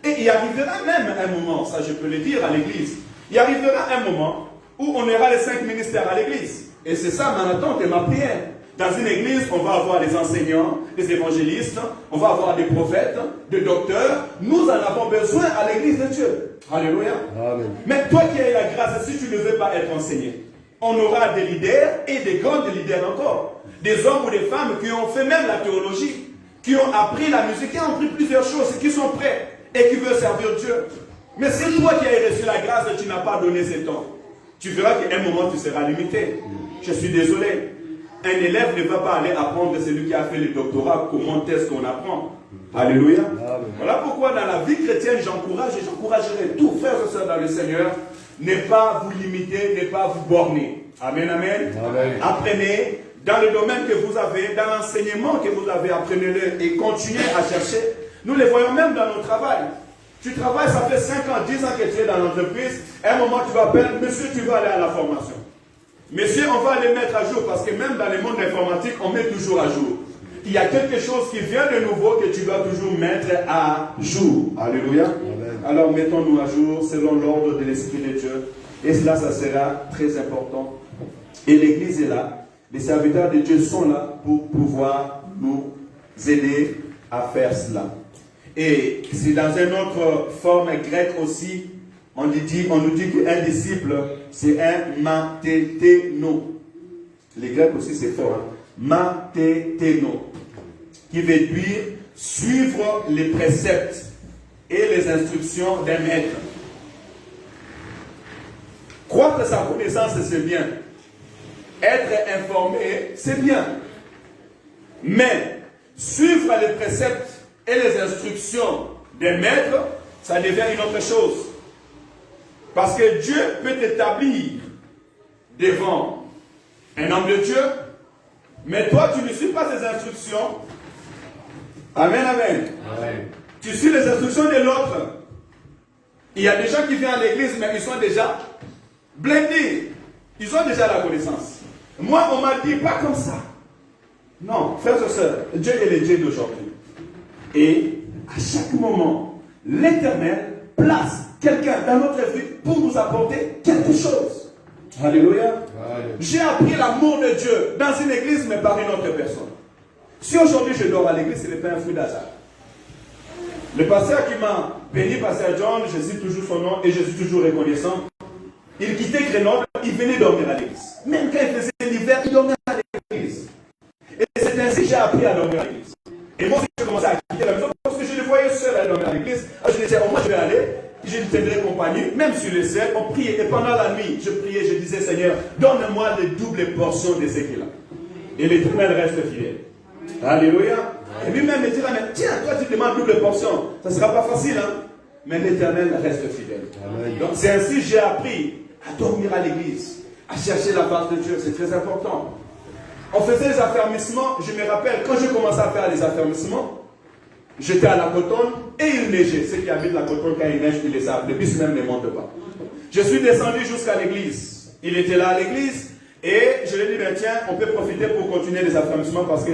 Et il arrivera même un moment, ça je peux le dire à l'église, il arrivera un moment où on aura les 5 ministères à l'église. Et c'est ça ma attente et ma prière. Dans une église, on va avoir des enseignants, des évangélistes, on va avoir des prophètes, des docteurs. Nous en avons besoin à l'église de Dieu. Alléluia. Amen. Mais toi qui as la grâce, si tu ne veux pas être enseigné, on aura des leaders et des grands leaders encore. Des hommes ou des femmes qui ont fait même la théologie, qui ont appris la musique, qui ont appris plusieurs choses, qui sont prêts et qui veulent servir Dieu. Mais si toi qui as reçu la grâce, tu n'as pas donné ce temps, tu verras qu'à un moment tu seras limité. Je suis désolé. Un élève ne va pas aller apprendre de celui qui a fait le doctorat comment est-ce qu'on apprend. Alléluia. Amen. Voilà pourquoi dans la vie chrétienne, j'encourage et j'encouragerai tous frères et sœurs dans le Seigneur, ne pas vous limiter, ne pas vous borner. Amen, amen. Amen. Apprenez dans le domaine que vous avez, dans l'enseignement que vous avez, apprenez-le et continuez à chercher. Nous les voyons même dans notre travail. Tu travailles, ça fait 5 ans, 10 ans que tu es dans l'entreprise. À un moment, tu vas appeler, monsieur, tu vas aller à la formation. Monsieur, on va les mettre à jour parce que même dans le monde informatique, on met toujours à jour. Il y a quelque chose qui vient de nouveau que tu dois toujours mettre à jour. Alléluia. Amen. Alors mettons-nous à jour selon l'ordre de l'Esprit de Dieu. Et cela, ça sera très important. Et l'Église est là. Les serviteurs de Dieu sont là pour pouvoir nous aider à faire cela. Et c'est dans une autre forme grecque aussi, on nous dit qu'un disciple, c'est un matéténo. Les Grecs aussi, c'est fort. Hein? Matéténo. Qui veut dire suivre les préceptes et les instructions d'un maître. Croître sa connaissance, c'est bien. Être informé, c'est bien. Mais suivre les préceptes et les instructions des maîtres, ça devient une autre chose. Parce que Dieu peut t'établir devant un homme de Dieu, mais toi, tu ne suis pas ses instructions. Amen, amen. Amen. Tu suis les instructions de l'autre. Il y a des gens qui viennent à l'église, mais ils sont déjà blindés. Ils ont déjà la connaissance. Moi, on m'a dit pas comme ça. Non, frères et sœurs, Dieu est le Dieu d'aujourd'hui. Et à chaque moment, l'Éternel place quelqu'un dans notre vie pour nous apporter quelque chose. Alléluia. J'ai appris l'amour de Dieu dans une église, mais par une autre personne. Si aujourd'hui je dors à l'église, ce n'est pas un fruit d'hasard. Le pasteur qui m'a béni, pasteur John, je cite toujours son nom et je suis toujours reconnaissant. Il quittait Grenoble, il venait dormir à l'église. Même quand il faisait l'hiver, il dormait à l'église. Et c'est ainsi que j'ai appris à dormir à l'église. Et moi, j'ai commencé à quitter la maison parce que je le voyais seul à dormir à l'église. Alors je disais, au moins je vais aller, je lui tiendrai compagnie, même sur les ciels, on priait. Et pendant la nuit, je priais, je disais, Seigneur, donne-moi de doubles portions de ce qu'il a. Et l'Éternel reste fidèle. Alléluia. Et lui-même me dira, mais tiens, toi tu demandes double portion. Ça ne sera pas facile, hein. Mais l'Éternel reste fidèle. Amen. Donc c'est ainsi que j'ai appris à dormir à l'église, à chercher la face de Dieu. C'est très important. On faisait les affermissements. Je me rappelle, quand je commençais à faire les affermissements, j'étais à la Cotonne et il neigeait. Ceux qui habitent la Cotonne, quand il neige, ils les savent. Le bus même ne monte pas. Je suis descendu jusqu'à l'église. Il était là à l'église. Et je lui ai dit, ben tiens, on peut profiter pour continuer les affermissements parce que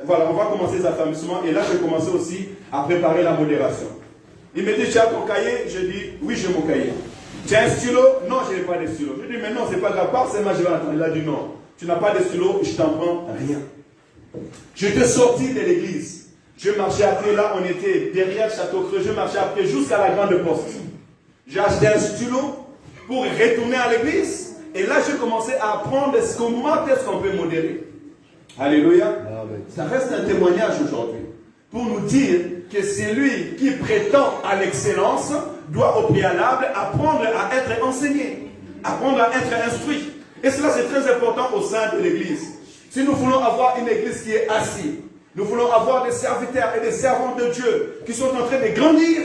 voilà, on va commencer les affermissements. Et là, j'ai commencé aussi à préparer la modération. Il me dit, tu as ton cahier? Je dis, oui, j'ai mon cahier. Tu as un stylo? Non, je n'ai pas de stylo. Je lui dis, mais non, c'est pas de la part, c'est moi, je vais attendre. Il a dit, non, tu n'as pas de stylo, je t'en prends rien. J'étais sorti de l'église. Je marchais après, là, on était derrière Château-Creux. Je marchais après jusqu'à la grande poste. J'ai acheté un stylo pour retourner à l'église. Et là, j'ai commencé à apprendre comment est-ce qu'on peut modérer. Alléluia. Amen. Ça reste un témoignage aujourd'hui pour nous dire que celui qui prétend à l'excellence doit au préalable apprendre à être enseigné, apprendre à être instruit. Et cela, c'est très important au sein de l'église. Si nous voulons avoir une église qui est assise, nous voulons avoir des serviteurs et des servantes de Dieu qui sont en train de grandir,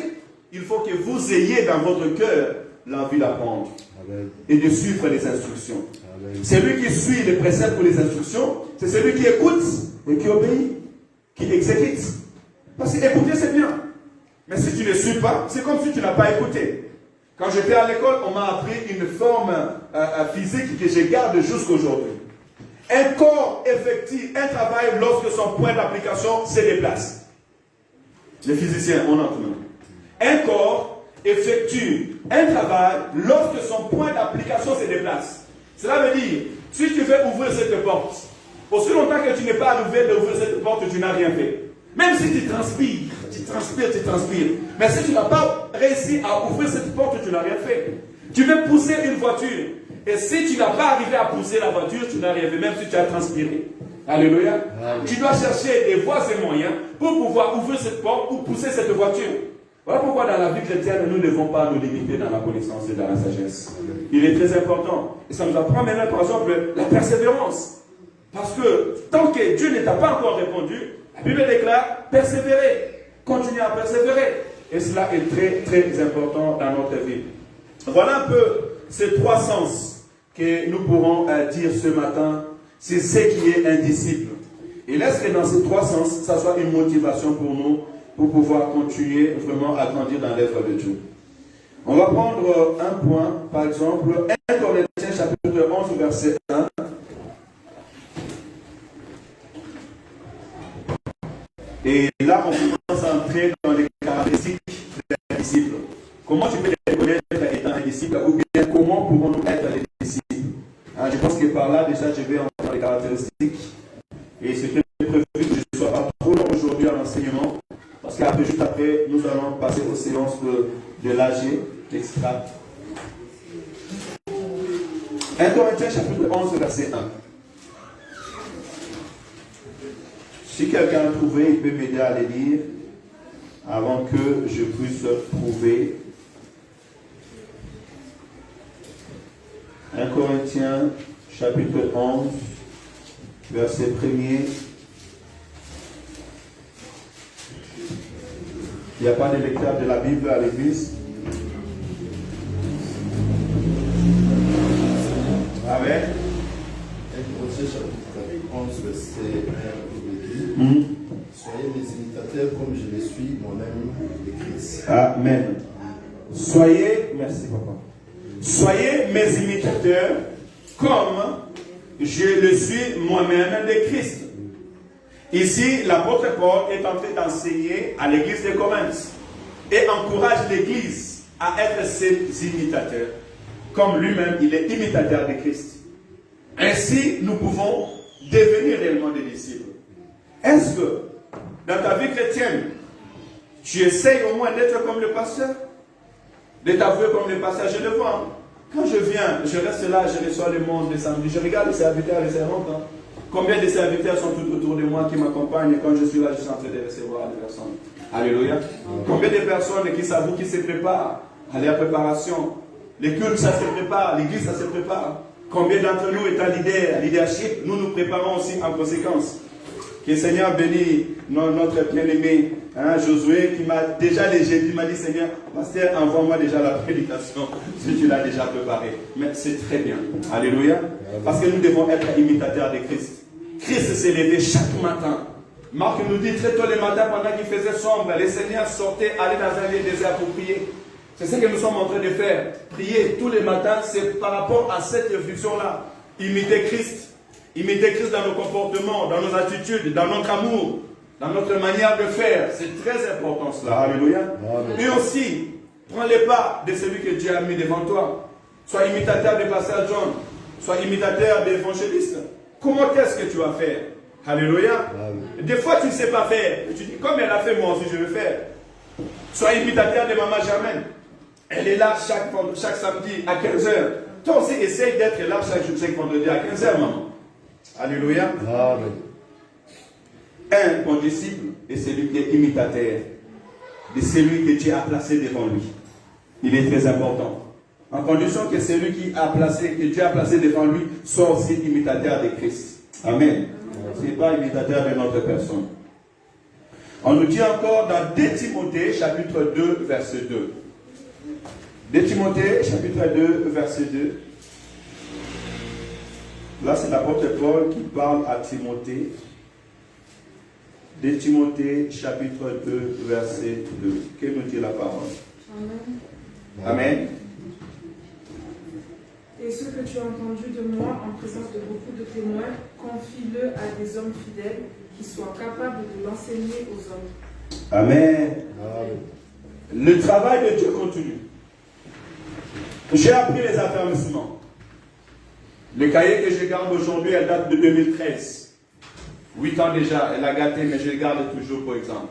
il faut que vous ayez dans votre cœur l'envie d'apprendre. Amen. Et de suivre les instructions. Celui qui suit les préceptes ou les instructions, c'est celui qui écoute et qui obéit, qui exécute. Parce que écouter, c'est bien. Mais si tu ne suis pas, c'est comme si tu n'as pas écouté. Quand j'étais à l'école, on m'a appris une forme physique que je garde jusqu'aujourd'hui. Un corps effectue un travail lorsque son point d'application se déplace. Les physiciens, on entend. Un corps effectue un travail lorsque son point d'application se déplace. Cela veut dire, si tu veux ouvrir cette porte, aussi longtemps que tu n'es pas arrivé d'ouvrir cette porte, tu n'as rien fait. Même si tu transpires. Mais si tu n'as pas réussi à ouvrir cette porte, tu n'as rien fait. Tu veux pousser une voiture. Et si tu n'as pas arrivé à pousser la voiture, tu n'as rien fait, même si tu as transpiré. Alléluia. Amen. Tu dois chercher des voies et moyens pour pouvoir ouvrir cette porte ou pousser cette voiture. Voilà pourquoi dans la vie chrétienne, nous ne devons pas nous limiter dans la connaissance et dans la sagesse. Il est très important. Et ça nous apprend maintenant, par exemple, la persévérance. Parce que tant que Dieu ne t'a pas encore répondu, la Bible déclare persévérer. Continuez à persévérer. Et cela est très, très important dans notre vie. Voilà un peu ces trois sens que nous pourrons dire ce matin. C'est ce qui est un disciple. Et laisse que dans ces trois sens, ça soit une motivation pour nous pour pouvoir continuer vraiment à grandir dans l'œuvre de Dieu. On va prendre un point, par exemple, 1 Corinthiens chapitre 11, verset 1. Et là, on commence à entrer dans les caractéristiques d'un disciple. Comment tu peux les connaître étant un disciple, ou bien comment pouvons-nous être des disciples? Je pense que par là, déjà, je vais entrer dans les caractéristiques. Et c'était prévu que je ne sois pas trop long aujourd'hui à l'enseignement, parce qu'après, juste après, nous allons passer aux séances de l'AG, extra. 1 Corinthiens chapitre 11, verset 1. Si quelqu'un a trouvé, il peut m'aider à les lire avant que je puisse prouver. 1 Corinthiens chapitre 11, verset 1er. Il n'y a pas de lecteur de la Bible à l'église. Amen. 1 Corinthiens chapitre 11, verset 1. Soyez mes imitateurs comme je le suis moi-même de Christ. Amen. Soyez, merci papa. Soyez mes imitateurs comme je le suis moi-même de Christ. Ici, l'apôtre Paul est en train d'enseigner à l'église de Corinthe et encourage l'église à être ses imitateurs. Comme lui-même, il est imitateur de Christ. Ainsi, nous pouvons devenir réellement des disciples. Est-ce que, dans ta vie chrétienne, tu essayes au moins d'être comme le pasteur? De t'avouer comme le pasteur? Je le vois. Quand je viens, je reste là, je reçois le monde le samedi. Je regarde les serviteurs et les servantes. Combien de serviteurs sont tout autour de moi qui m'accompagnent et quand je suis là, je suis en train de recevoir les personnes. Alléluia. Combien de personnes qui s'avouent, qui se préparent à leur préparation? Les cultes, ça se prépare. L'église, ça se prépare. Combien d'entre nous étant leadership, nous nous préparons aussi en conséquence. Que le Seigneur bénisse notre bien-aimé Josué qui m'a déjà léger, qui m'a dit Seigneur, pasteur, envoie-moi déjà la prédication si tu l'as déjà préparé. Mais c'est très bien. Alléluia. Parce que nous devons être imitateurs de Christ. Christ s'est levé chaque matin. Marc nous dit très tôt le matin pendant qu'il faisait sombre, les Seigneurs sortaient, allaient dans un lieu désert pour prier. C'est ce que nous sommes en train de faire. Prier tous les matins, c'est par rapport à cette vision-là. Imiter Christ. Imiter Christ dans nos comportements, dans nos attitudes, dans notre amour, dans notre manière de faire. C'est très important cela. Alléluia. Et aussi, prends les pas de celui que Dieu a mis devant toi. Sois imitateur de pasteur John. Sois imitateur d'évangéliste. Comment est-ce que tu vas faire? Alléluia. Des fois, tu ne sais pas faire. Et tu dis, comme elle a fait, moi aussi, je vais faire. Sois imitateur de maman Germaine. Elle est là chaque samedi à 15h. Toi aussi, essaye d'être là chaque vendredi à 15h, maman. Alléluia. Amen. Un bon disciple est celui qui est imitateur de celui que Dieu a placé devant lui. Il est très important. En condition que celui que Dieu a placé devant lui soit aussi imitateur de Christ. Amen. Ce n'est pas imitateur de notre personne. On nous dit encore dans 2 Timothée chapitre 2 verset 2. 2 Timothée chapitre 2 verset 2. Là, c'est l'apôtre Paul qui parle à Timothée. 2 Timothée, chapitre 2, verset 2. Que nous dit la parole? Amen. Amen. Et ce que tu as entendu de moi en présence de beaucoup de témoins, confie-le à des hommes fidèles qui soient capables de l'enseigner aux hommes. Amen. Le travail de Dieu continue. J'ai appris les affermissements. Le cahier que je garde aujourd'hui, elle date de 2013. 8 ans déjà, elle a gâté, mais je le garde toujours pour exemple.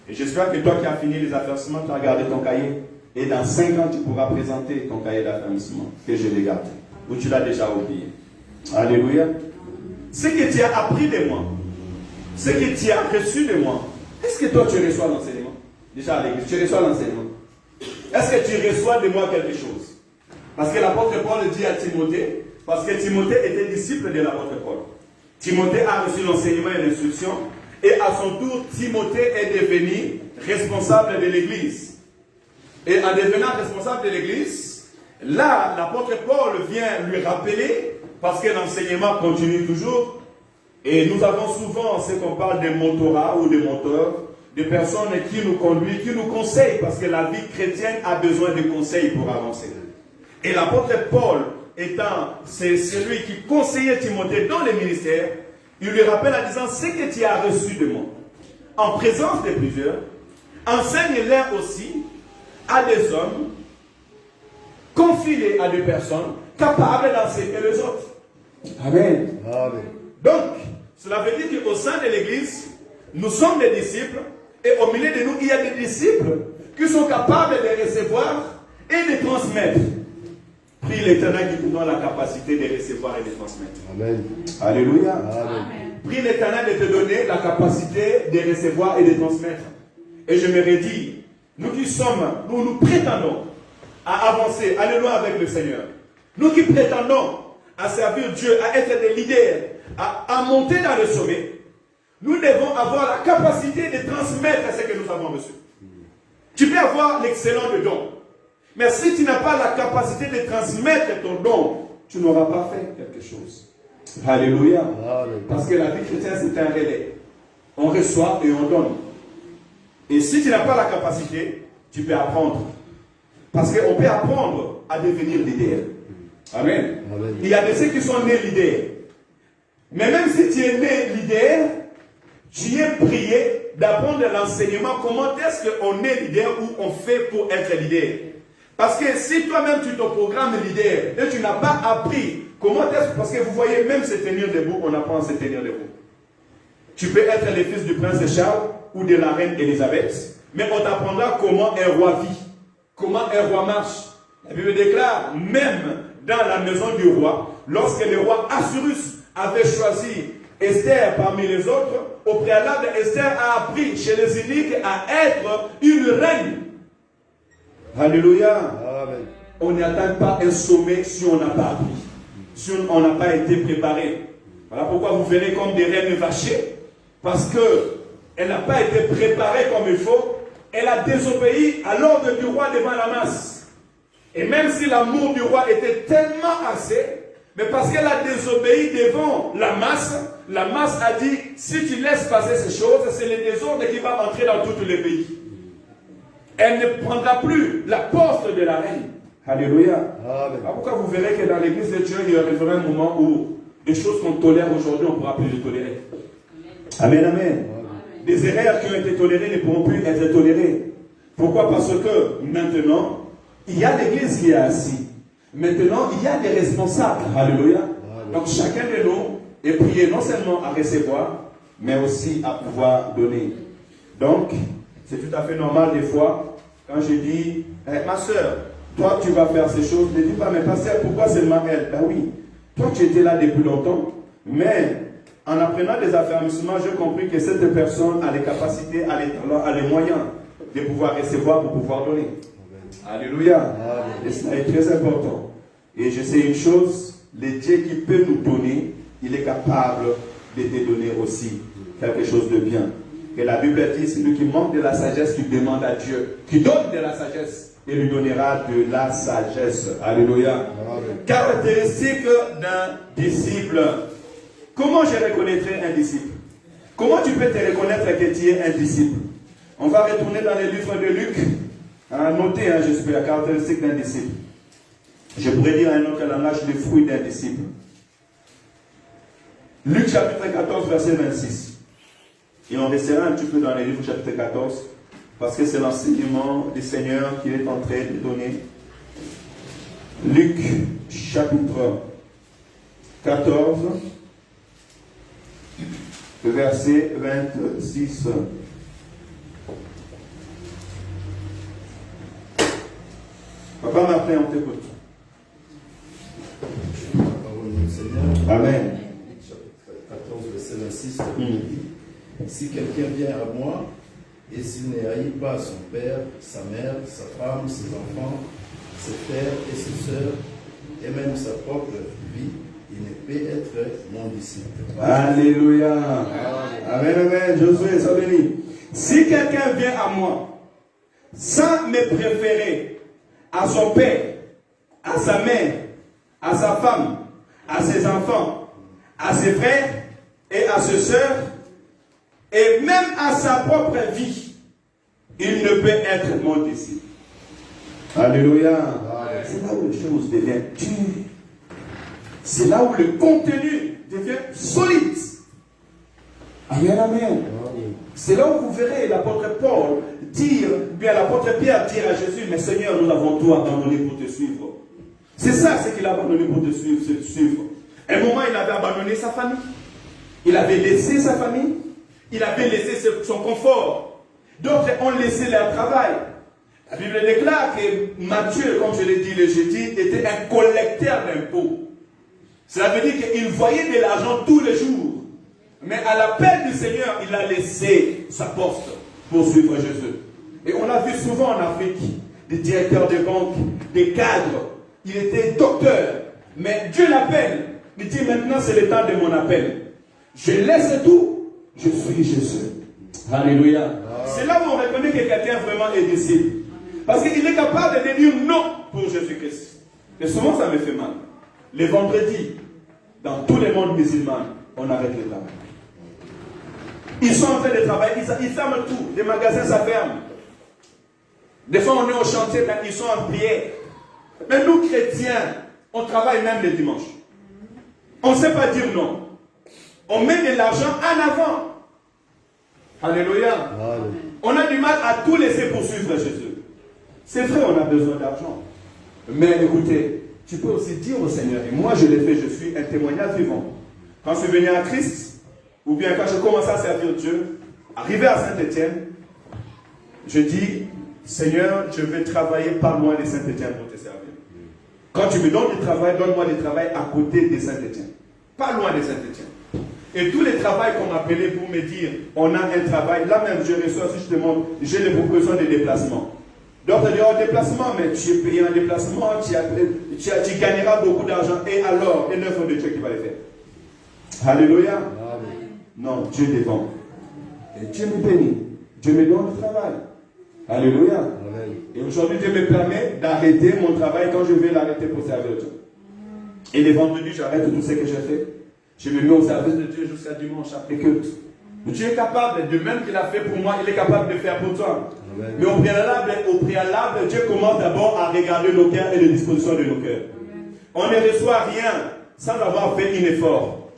Et j'espère que toi qui as fini les affermissements, tu as gardé ton cahier. Et dans 5 ans, tu pourras présenter ton cahier d'affermissement que je l'ai gardé. Ou tu l'as déjà oublié. Alléluia. Ce que tu as appris de moi, ce que tu as reçu de moi, est-ce que toi tu reçois l'enseignement? Déjà à l'église, tu reçois l'enseignement. Est-ce que tu reçois de moi quelque chose? Parce que l'apôtre Paul dit à Timothée, parce que Timothée était disciple de l'apôtre Paul. Timothée a reçu l'enseignement et l'instruction, et à son tour, Timothée est devenu responsable de l'église. Et en devenant responsable de l'église, là, l'apôtre Paul vient lui rappeler, parce que l'enseignement continue toujours, et nous avons souvent, ce qu'on parle de mentorat ou de mentor, des personnes qui nous conduisent, qui nous conseillent, parce que la vie chrétienne a besoin de conseils pour avancer. Et l'apôtre Paul, c'est celui qui conseillait Timothée dans le ministère, il lui rappelle en disant, ce que tu as reçu de moi, en présence de plusieurs, enseigne-les aussi à des hommes, confie-les à des personnes capables d'enseigner les autres. Amen. Amen. Donc, cela veut dire qu'au sein de l'Église, nous sommes des disciples, et au milieu de nous, il y a des disciples qui sont capables de recevoir et de transmettre. Prie l'Éternel qui nous donne la capacité de recevoir et de transmettre. Amen. Alléluia. Amen. Prie l'Éternel de te donner la capacité de recevoir et de transmettre. Et je me redis, nous qui sommes, nous prétendons à avancer, alléluia, avec le Seigneur. Nous qui prétendons à servir Dieu, à être des leaders, à monter dans le sommet, nous devons avoir la capacité de transmettre ce que nous avons reçu. Tu peux avoir l'excellent de don, mais si tu n'as pas la capacité de transmettre ton don, tu n'auras pas fait quelque chose. Alléluia. Amen. Parce que la vie chrétienne, c'est un relais. On reçoit et on donne. Et si tu n'as pas la capacité, tu peux apprendre. Parce qu'on peut apprendre à devenir leader. Amen. Amen. Il y a de ceux qui sont nés leaders. Mais même si tu es né leader, tu es prié d'apprendre l'enseignement. Comment est-ce qu'on est leader ou on fait pour être leader? Parce que si toi-même tu te programmes leader et tu n'as pas appris comment est-ce, parce que vous voyez, même se tenir debout, on apprend à se tenir debout. Tu peux être le fils du prince Charles ou de la reine Élisabeth, mais on t'apprendra comment un roi vit, comment un roi marche. La Bible déclare, même dans la maison du roi, lorsque le roi Assyrus avait choisi Esther parmi les autres, au préalable, Esther a appris chez les Iniques à être une reine. Alléluia. Amen. On n'atteint pas un sommet si on n'a pas appris, si on n'a pas été préparé. Voilà pourquoi vous verrez comme des reines vachées, parce qu'elle n'a pas été préparée comme il faut, elle a désobéi à l'ordre du roi devant la masse. Et même si l'amour du roi était tellement assez, mais parce qu'elle a désobéi devant la masse a dit, si tu laisses passer ces choses, c'est le désordre qui va entrer dans tous les pays. Elle ne prendra plus la poste de la reine. Alléluia. Amen. Pourquoi vous verrez que dans l'église de Dieu, il y aura un moment où des choses qu'on tolère aujourd'hui, on ne pourra plus les tolérer. Amen, amen. Des erreurs qui ont été tolérées ne pourront plus être tolérées. Pourquoi? Parce que maintenant, il y a l'église qui est assise. Maintenant, il y a des responsables. Alléluia. Donc chacun de nous est prié non seulement à recevoir, mais aussi à pouvoir donner. Donc, c'est tout à fait normal des fois, quand je dis, ma soeur, toi tu vas faire ces choses, ne dis pas, mais pasteur, pourquoi seulement elle? Ben oui, toi tu étais là depuis longtemps, mais en apprenant des affermissements, j'ai compris que cette personne a les capacités, a les talents, a les moyens de pouvoir recevoir pour pouvoir donner. Alléluia. Et cela est très important. Et je sais une chose, le Dieu qui peut nous donner, il est capable de te donner aussi quelque chose de bien. Et la Bible dit, celui qui manque de la sagesse, qui demande à Dieu, qui donne de la sagesse, et lui donnera de la sagesse. Alléluia. Amen. Caractéristique d'un disciple. Comment je reconnaîtrai un disciple? Comment tu peux te reconnaître que tu es un disciple? On va retourner dans les livres de Luc. Notez, j'espère, la caractéristique d'un disciple. Je pourrais dire un autre langage, les fruits d'un disciple. Luc chapitre 14, verset 26. Et on restera un petit peu dans les livres chapitre 14, parce que c'est l'enseignement du Seigneur qu'il est en train de donner. Luc chapitre 14, verset 26. Papa Martin, on t'écoute. La parole du Seigneur. Amen. Chapitre 14, verset 26. Si quelqu'un vient à moi, et s'il ne haït pas son père, sa mère, sa femme, ses enfants, ses frères et ses sœurs, et même sa propre vie, il ne peut être mon disciple. Alléluia. Amen, amen. Josué, sois béni. Si quelqu'un vient à moi, sans me préférer à son père, à sa mère, à sa femme, à ses enfants, à ses frères et à ses sœurs, et même à sa propre vie, il ne peut être mon disciple. Alléluia. C'est là où les choses deviennent dures. C'est là où le contenu devient solide. Amen, amen. C'est là où vous verrez l'apôtre Paul dire, bien l'apôtre Pierre dire à Jésus, mais Seigneur, nous avons tout abandonné pour te suivre. C'est ça ce qu'il a abandonné pour te suivre. À un moment, il avait abandonné sa famille. Il avait laissé sa famille. Il avait laissé son confort. D'autres ont laissé leur travail. La Bible déclare que Matthieu, comme je l'ai dit le jeudi, était un collecteur d'impôts. Cela veut dire qu'il voyait de l'argent tous les jours. Mais à l'appel du Seigneur, il a laissé sa poste pour suivre Jésus. Et on l'a vu souvent en Afrique, des directeurs de banque, des cadres. Il était docteur. Mais Dieu l'appelle. Il dit maintenant c'est le temps de mon appel. Je laisse tout, je suis Jésus. Alléluia. C'est là où on reconnaît que quelqu'un vraiment est disciple. Parce qu'il est capable de dire non pour Jésus-Christ. Et souvent ça me fait mal. Les vendredis, dans tous les mondes musulmans, on arrête le travail. Ils sont en train de travailler, ils ferment tout. Les magasins, ça ferme. Des fois, on est au chantier, ils sont en prière. Mais nous, chrétiens, on travaille même les dimanches. On ne sait pas dire non. On met de l'argent en avant. Alléluia. On a du mal à tout laisser pour suivre Jésus. C'est vrai, on a besoin d'argent. Mais écoutez, tu peux aussi dire au Seigneur, et moi je l'ai fait, je suis un témoignage vivant. Quand je suis venu à Christ, ou bien quand je commence à servir Dieu, arrivé à Saint-Étienne, je dis, Seigneur, je vais travailler par loin de Saint-Étienne pour te servir. Quand tu me donnes du travail, donne-moi du travail à côté de Saint-Étienne. Pas loin de Saint-Étienne. Et tous les travails qu'on m'appelait pour me dire, on a un travail, là même je reçois, si je te montre, j'ai les propositions de déplacement. D'autres disent, oh, déplacement, mais tu es payé en déplacement, tu gagneras beaucoup d'argent. Et alors, et l'œuvre de Dieu qui va le faire. Alléluia. Non, Dieu défend. Et Dieu me bénit. Dieu me donne du travail. Alléluia. Amen. Et aujourd'hui, Dieu me permet d'arrêter mon travail quand je vais l'arrêter pour servir Dieu. Et les vendredis, j'arrête tout ce que j'ai fait. Je me mets au service de Dieu jusqu'à dimanche après culte. Dieu est capable, de même qu'il a fait pour moi, il est capable de faire pour toi. Amen. Mais au préalable, Dieu commence d'abord à regarder nos cœurs et les dispositions de nos cœurs. Amen. On ne reçoit rien sans avoir fait un effort.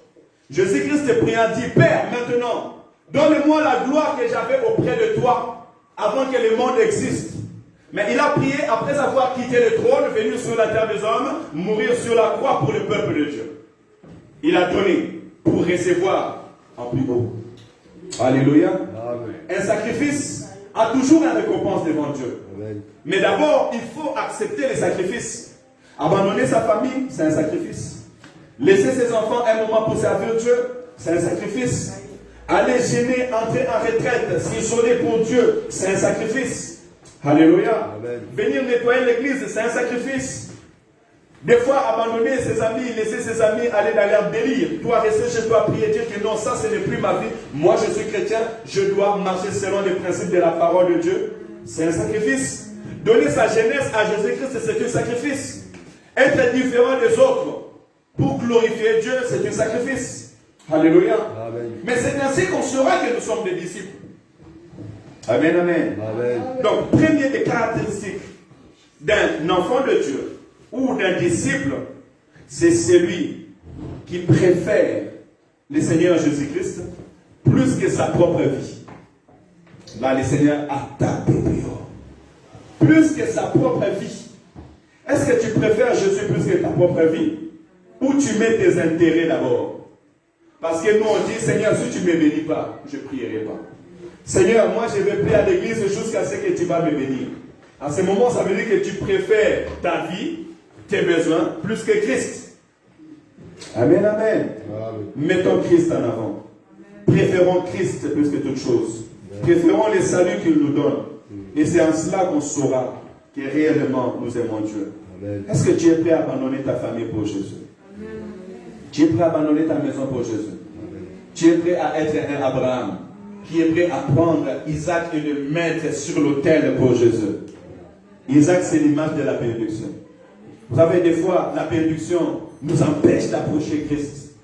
Jésus-Christ est priant, dit, Père, maintenant, donne-moi la gloire que j'avais auprès de toi avant que le monde existe. Mais il a prié après avoir quitté le trône, venu sur la terre des hommes, mourir sur la croix pour le peuple de Dieu. Il a donné pour recevoir en plus haut. Alléluia. Amen. Un sacrifice a toujours une récompense devant Dieu. Amen. Mais d'abord, il faut accepter les sacrifices. Abandonner sa famille, c'est un sacrifice. Laisser ses enfants un moment pour servir Dieu, c'est un sacrifice. Aller gêner, entrer en retraite, s'isoler pour Dieu, c'est un sacrifice. Alléluia. Amen. Venir nettoyer l'église, c'est un sacrifice. Des fois, abandonner ses amis, laisser ses amis aller dans leur délire. Toi, rester chez toi, prier, dire que non, ça, ce n'est plus ma vie. Moi, je suis chrétien, je dois marcher selon les principes de la parole de Dieu. C'est un sacrifice. Donner sa jeunesse à Jésus-Christ, c'est un sacrifice. Être différent des autres pour glorifier Dieu, c'est un sacrifice. Alléluia. Amen. Mais c'est ainsi qu'on saura que nous sommes des disciples. Amen, amen. Amen. Donc, première des caractéristiques d'un enfant de Dieu ou d'un disciple, c'est celui qui préfère le Seigneur Jésus-Christ plus que sa propre vie. Là, le Seigneur a tapé dehors. Plus que sa propre vie. Est-ce que tu préfères Jésus plus que ta propre vie? Ou tu mets tes intérêts d'abord? Parce que nous, on dit, Seigneur, si tu ne me bénis pas, je ne prierai pas. Seigneur, moi, je vais prier à l'église jusqu'à ce que tu vas me bénir. En ce moment, ça veut dire que tu préfères ta vie, tes besoins, plus que Christ. Amen, amen. Mettons Christ en avant. Préférons Christ plus que toute chose. Préférons les saluts qu'il nous donne. Et c'est en cela qu'on saura que réellement nous aimons Dieu. Est-ce que tu es prêt à abandonner ta famille pour Jésus? Tu es prêt à abandonner ta maison pour Jésus? Tu es prêt à être un Abraham qui est prêt à prendre Isaac et le mettre sur l'autel pour Jésus? Isaac, c'est l'image de la bénédiction. Vous savez, des fois, la bénédiction nous empêche d'approcher Christ.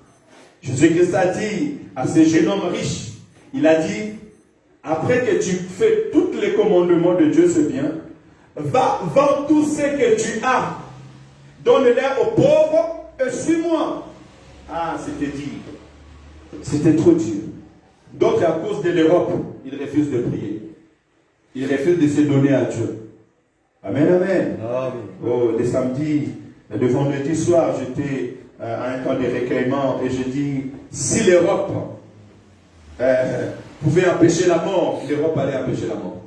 Jésus-Christ a dit à ce jeune homme riche, il a dit, après que tu fais tous les commandements de Dieu, c'est bien, va vendre tout ce que tu as, donne-les aux pauvres et suis-moi. Ah, c'était dit. C'était trop dur. D'autres, à cause de l'Europe, ils refusent de prier. Ils refusent de se donner à Dieu. Amen, amen. Amen. Oh, le samedi, le vendredi soir, j'étais à un temps de recueillement et je dis, si l'Europe pouvait empêcher la mort, l'Europe allait empêcher la mort.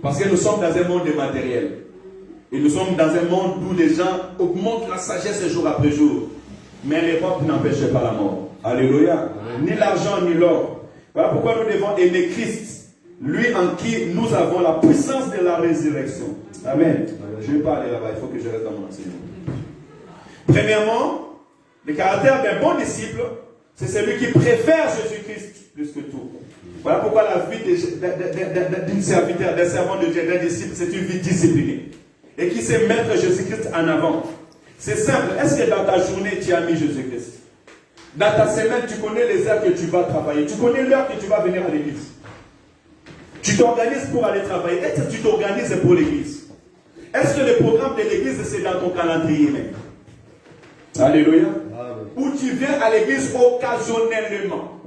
Parce que nous sommes dans un monde matériel. Et nous sommes dans un monde où les gens augmentent la sagesse jour après jour. Mais l'Europe n'empêche pas la mort. Alléluia. Amen. Ni l'argent, ni l'or. Voilà pourquoi nous devons aimer Christ, lui en qui nous avons la puissance de la résurrection. Amen. Je ne vais pas aller là-bas, il faut que je reste dans mon enseignement. Premièrement, le caractère d'un bon disciple, c'est celui qui préfère Jésus-Christ plus que tout. Voilà pourquoi la vie d'un serviteur, d'un servant de Dieu, d'un disciple, c'est une vie disciplinée. Et qui sait mettre Jésus-Christ en avant. C'est simple. Est-ce que dans ta journée, tu as mis Jésus-Christ? Dans ta semaine, tu connais les heures que tu vas travailler. Tu connais l'heure que tu vas venir à l'église. Tu t'organises pour aller travailler. Est-ce que tu t'organises pour l'église? Est-ce que le programme de l'église, c'est dans ton calendrier même? Alléluia. Amen. Ou tu viens à l'église occasionnellement.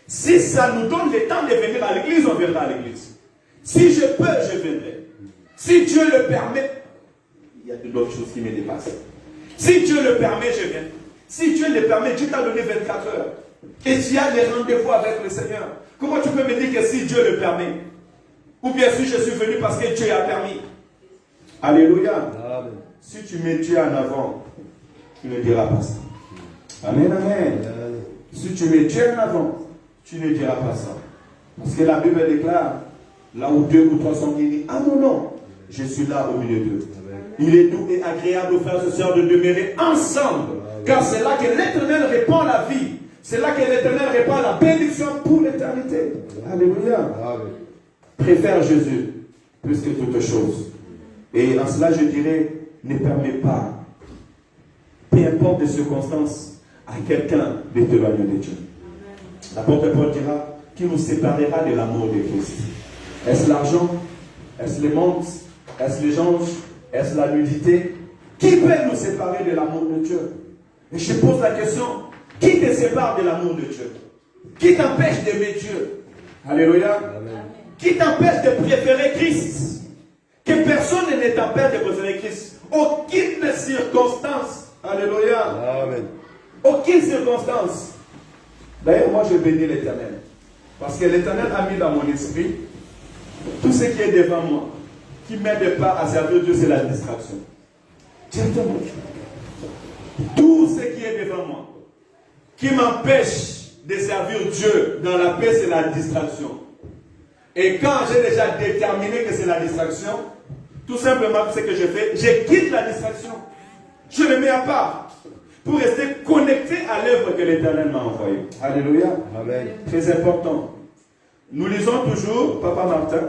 Si ça nous donne le temps de venir à l'église, on viendra à l'église. Si je peux, je viendrai. Si Dieu le permet, il y a d'autres choses qui me dépassent. Si Dieu le permet, je viens. Si Dieu le permet, Dieu t'a donné 24 heures. Et tu as des rendez-vous avec le Seigneur. Comment tu peux me dire que si Dieu le permet? Ou bien si je suis venu parce que Dieu a permis? Alléluia. Amen. Si tu mets Dieu en avant, tu ne diras pas ça. Amen, amen. Si tu mets Dieu en avant, tu ne diras pas ça. Parce que la Bible déclare, là où 2 ou 3 sont unis, ah non, non, je suis là au milieu d'eux. Il est doux et agréable aux frères et sœurs de demeurer ensemble. Car c'est là que l'Éternel répand la vie. C'est là que l'Éternel répand la bénédiction pour l'éternité. Alléluia. Préfère Jésus plus que toute chose. Et en cela, je dirais, ne permets pas, peu importe les circonstances, à quelqu'un de t'éloigner de Dieu. L'apôtre Paul dira, qui nous séparera de l'amour de Christ? Est-ce l'argent? Est-ce les mondes? Est-ce les anges? Est-ce la nudité? Qui peut nous séparer de l'amour de Dieu? Et je pose la question, qui te sépare de l'amour de Dieu? Qui t'empêche d'aimer Dieu? Alléluia. Amen. Qui t'empêche de préférer Christ? Que personne ne t'empêche de préférer Christ. Aucune circonstance. Alléluia. Amen. Aucune circonstance. D'ailleurs, moi je bénis l'Éternel. Parce que l'Éternel a mis dans mon esprit tout ce qui est devant moi, qui ne m'aide pas à servir Dieu, c'est la distraction. Directement. Tout ce qui est devant moi, qui m'empêche de servir Dieu dans la paix, c'est la distraction. Et quand j'ai déjà déterminé que c'est la distraction, tout simplement ce que je fais, je quitte la distraction. Je le mets à part pour rester connecté à l'œuvre que l'Éternel m'a envoyée. Alléluia. Amen. Très important. Nous lisons toujours, Papa Martin,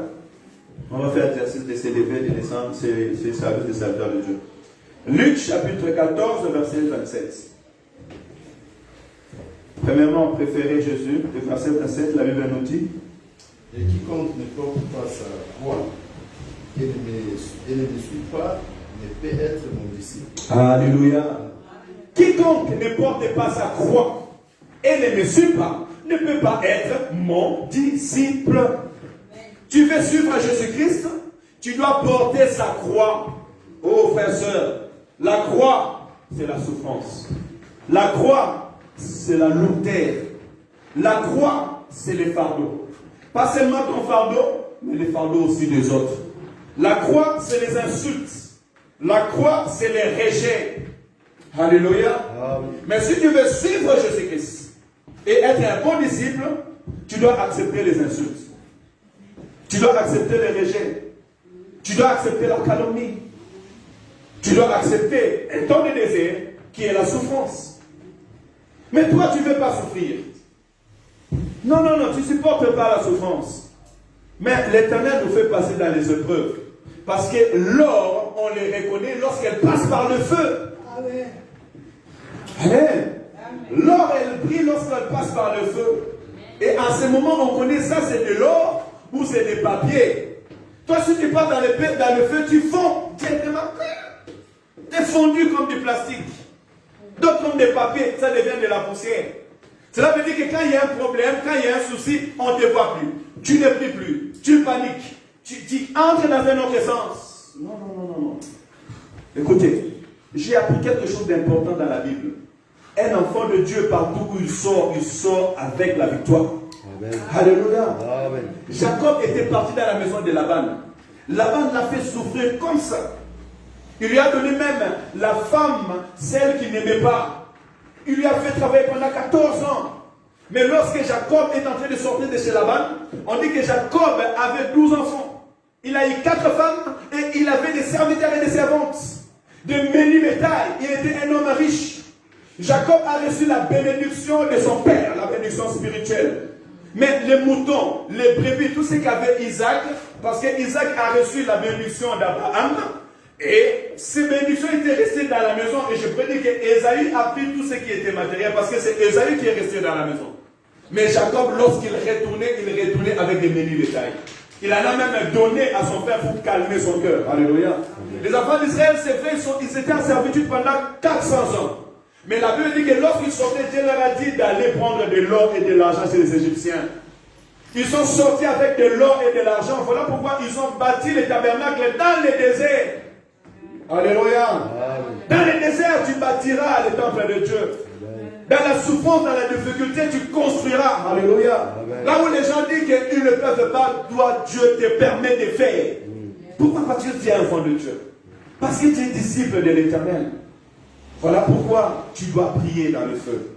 on va faire l'exercice de s'élever, de descendre, c'est le service des serviteurs de Dieu. Luc chapitre 14, verset 27. Premièrement, préférer Jésus, le verset 27, la Bible nous dit. Et quiconque ne porte pas sa croix et ne me suit pas ne peut être mon disciple. Alléluia. Quiconque ne porte pas sa croix et ne me suit pas ne peut pas être mon disciple. Tu veux suivre Jésus-Christ, tu dois porter sa croix. Oh frères et sœurs, la croix, c'est la souffrance. La croix, c'est la lourdeur. La croix, c'est les fardeaux. Pas seulement ton fardeau, mais les fardeaux aussi des autres. La croix, c'est les insultes. La croix, c'est les rejets. Alléluia. Amen. Mais si tu veux suivre Jésus-Christ et être un bon disciple, tu dois accepter les insultes. Tu dois accepter les rejets. Tu dois accepter la calomnie. Tu dois accepter un temps de désir qui est la souffrance. Mais toi, tu ne veux pas souffrir. Non, non, non, tu ne supportes pas la souffrance. Mais l'Éternel nous fait passer dans les épreuves. Parce que l'or, on les reconnaît lorsqu'elle passe par le feu. Amen. Amen. L'or, elle brille lorsqu'elle passe par le feu. Et en ce moment, on connaît ça, c'est de l'or. ou c'est des papiers. Toi, si tu pars dans le feu, tu fonds directement. Tu es fondu comme du plastique. D'autres comme des papiers, ça devient de la poussière. Cela veut dire que quand il y a un problème, quand il y a un souci, on ne te voit plus. Tu ne pries plus. Tu paniques. Tu entres dans un autre sens. Non, non, non, non, non. Écoutez, j'ai appris quelque chose d'important dans la Bible. Un enfant de Dieu, partout où il sort avec la victoire. Amen. Alléluia. Amen. Jacob était parti dans la maison de Laban. Laban l'a fait souffrir comme ça. Il lui a donné même la femme, celle qu'il n'aimait pas. Il lui a fait travailler pendant 14 ans. Mais lorsque Jacob est en train de sortir de chez Laban, on dit que Jacob avait 12 enfants. Il a eu 4 femmes et il avait des serviteurs et des servantes. De menu bétail. Il était un homme riche. Jacob a reçu la bénédiction de son père, la bénédiction spirituelle. Mais les moutons, les brebis, tout ce qu'avait Isaac, parce que Isaac a reçu la bénédiction d'Abraham, et ces bénédictions étaient restées dans la maison, et je peux dire qu'Ésaü a pris tout ce qui était matériel, parce que c'est Ésaü qui est resté dans la maison. Mais Jacob, lorsqu'il retournait avec des menus bétail. Il en a même donné à son père pour calmer son cœur. Alléluia. Les enfants d'Israël, c'est vrai, ils étaient en servitude pendant 400 ans. Mais la Bible dit que lorsqu'ils sortaient, Dieu leur a dit d'aller prendre de l'or et de l'argent chez les Égyptiens. Ils sont sortis avec de l'or et de l'argent. Voilà pourquoi ils ont bâti les tabernacles dans les déserts. Alléluia. Dans les déserts, tu bâtiras le temple de Dieu. Dans la souffrance, dans la difficulté, tu construiras. Alléluia. Là où les gens disent qu'ils ne peuvent pas, toi, Dieu te permet de faire. Pourquoi pas tu es enfant de Dieu? Parce que tu es disciple de l'Éternel. Voilà pourquoi tu dois prier dans le feu.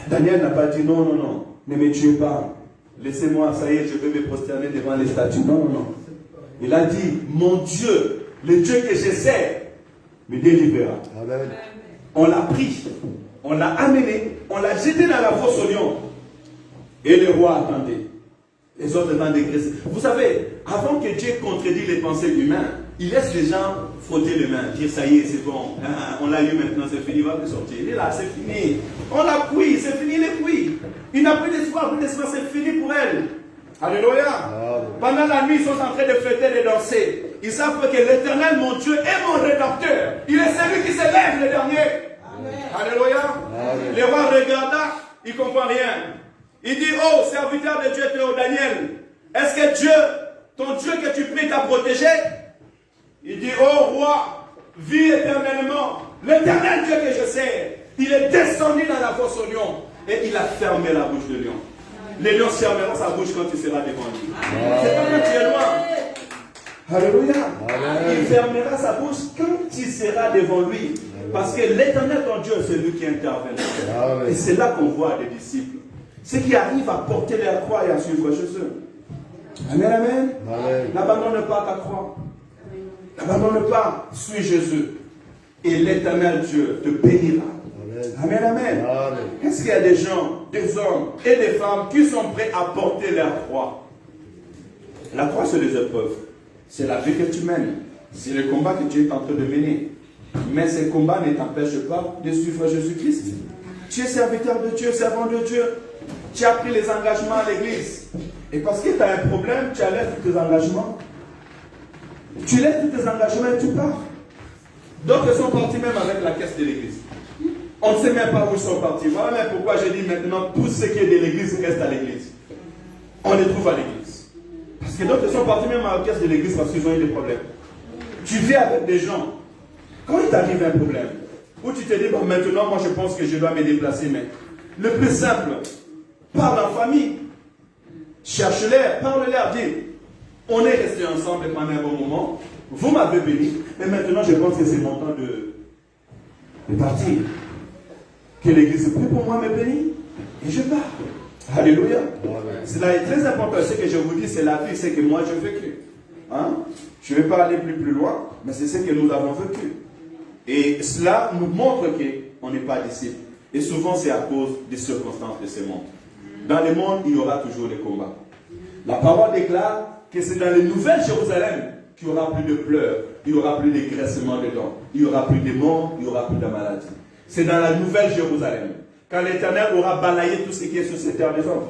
Daniel n'a pas dit non, non, non, ne me tuez pas. Laissez-moi, ça y est, je vais me prosterner devant les statues. Non, non, non. Il a dit, mon Dieu, le Dieu que je sers, me délivrera. Amen. On l'a pris, on l'a amené, on l'a jeté dans la fosse au lion. Et le roi attendait. Les autres étant dégraissés. Vous savez, avant que Dieu contredise les pensées humaines, il laisse les gens frotter les mains, dire ça y est, c'est bon, on l'a eu maintenant, c'est fini, il va plus sortir. Il est là, c'est fini. On l'a pris, c'est fini, il est pris. Il n'a plus d'espoir, c'est fini pour elle. Alléluia. Pendant la nuit, ils sont en train de fêter, de danser. Ils savent que l'Éternel, mon Dieu, est mon rédempteur. Il est celui qui se lève le dernier. Amen. Alléluia. Amen. Le roi regarda, il ne comprend rien. Il dit, oh, serviteur de Dieu, Théo Daniel, est-ce que Dieu, ton Dieu que tu pries, t'a protégé? Il dit, oh roi, vis éternellement. L'Éternel Dieu que je sers, il est descendu dans la fosse au lion et il a fermé la bouche de lion. Le lion fermera sa bouche quand il sera devant lui. C'est pas quand tu es loin. Alléluia. Il fermera sa bouche quand il sera devant lui. Parce que l'Éternel ton Dieu, c'est lui qui intervient. Et c'est là qu'on voit des disciples. Ceux qui arrivent à porter leur croix et à suivre Jésus. Amen, amen. N'abandonne pas ta croix. N'abandonne pas, suis Jésus. Et l'Éternel Dieu te bénira. Amen, amen. Est-ce qu'il y a des gens, des hommes et des femmes qui sont prêts à porter leur croix? La croix, c'est les épreuves. C'est la vie que tu mènes. C'est le combat que tu es en train de mener. Mais ce combat ne t'empêche pas de suivre Jésus-Christ. Tu es serviteur de Dieu, servant de Dieu. Tu as pris les engagements à l'église. Et parce que tu as un problème, tu enlèves tous tes engagements. Tu laisses tous tes engagements et tu pars. D'autres sont partis même avec la caisse de l'église. On ne sait même pas où ils sont partis. Voilà même pourquoi je dis maintenant, tout ce qui est de l'église reste à l'église. On les trouve à l'église. Parce que d'autres sont partis même à la caisse de l'église parce qu'ils ont eu des problèmes. Tu vis avec des gens. Quand il t'arrive un problème, où tu te dis, bon, maintenant, moi je pense que je dois me déplacer, mais le plus simple, parle en famille. Cherche-les, parle-leur, dis, on est restés ensemble pendant un bon moment, vous m'avez béni, mais maintenant je pense que c'est mon temps de partir. Que l'église prie pour moi, me bénit, et je pars. Alléluia. Cela est très important. Ce que je vous dis, c'est la vie, c'est que moi j'ai vécu. Hein? Je ne vais pas aller plus loin, mais c'est ce que nous avons vécu. Et cela nous montre qu'on n'est pas disciples. Et souvent, c'est à cause des circonstances de ce monde. Dans le monde, il y aura toujours des combats. La parole déclare que c'est dans les nouvelles Jérusalem qu'il n'y aura plus de pleurs, il n'y aura plus de graissements de dents, il n'y aura plus de morts, il n'y aura plus de maladies. C'est dans la nouvelle Jérusalem. Quand l'Éternel aura balayé tout ce qui est sur cette terre des hommes.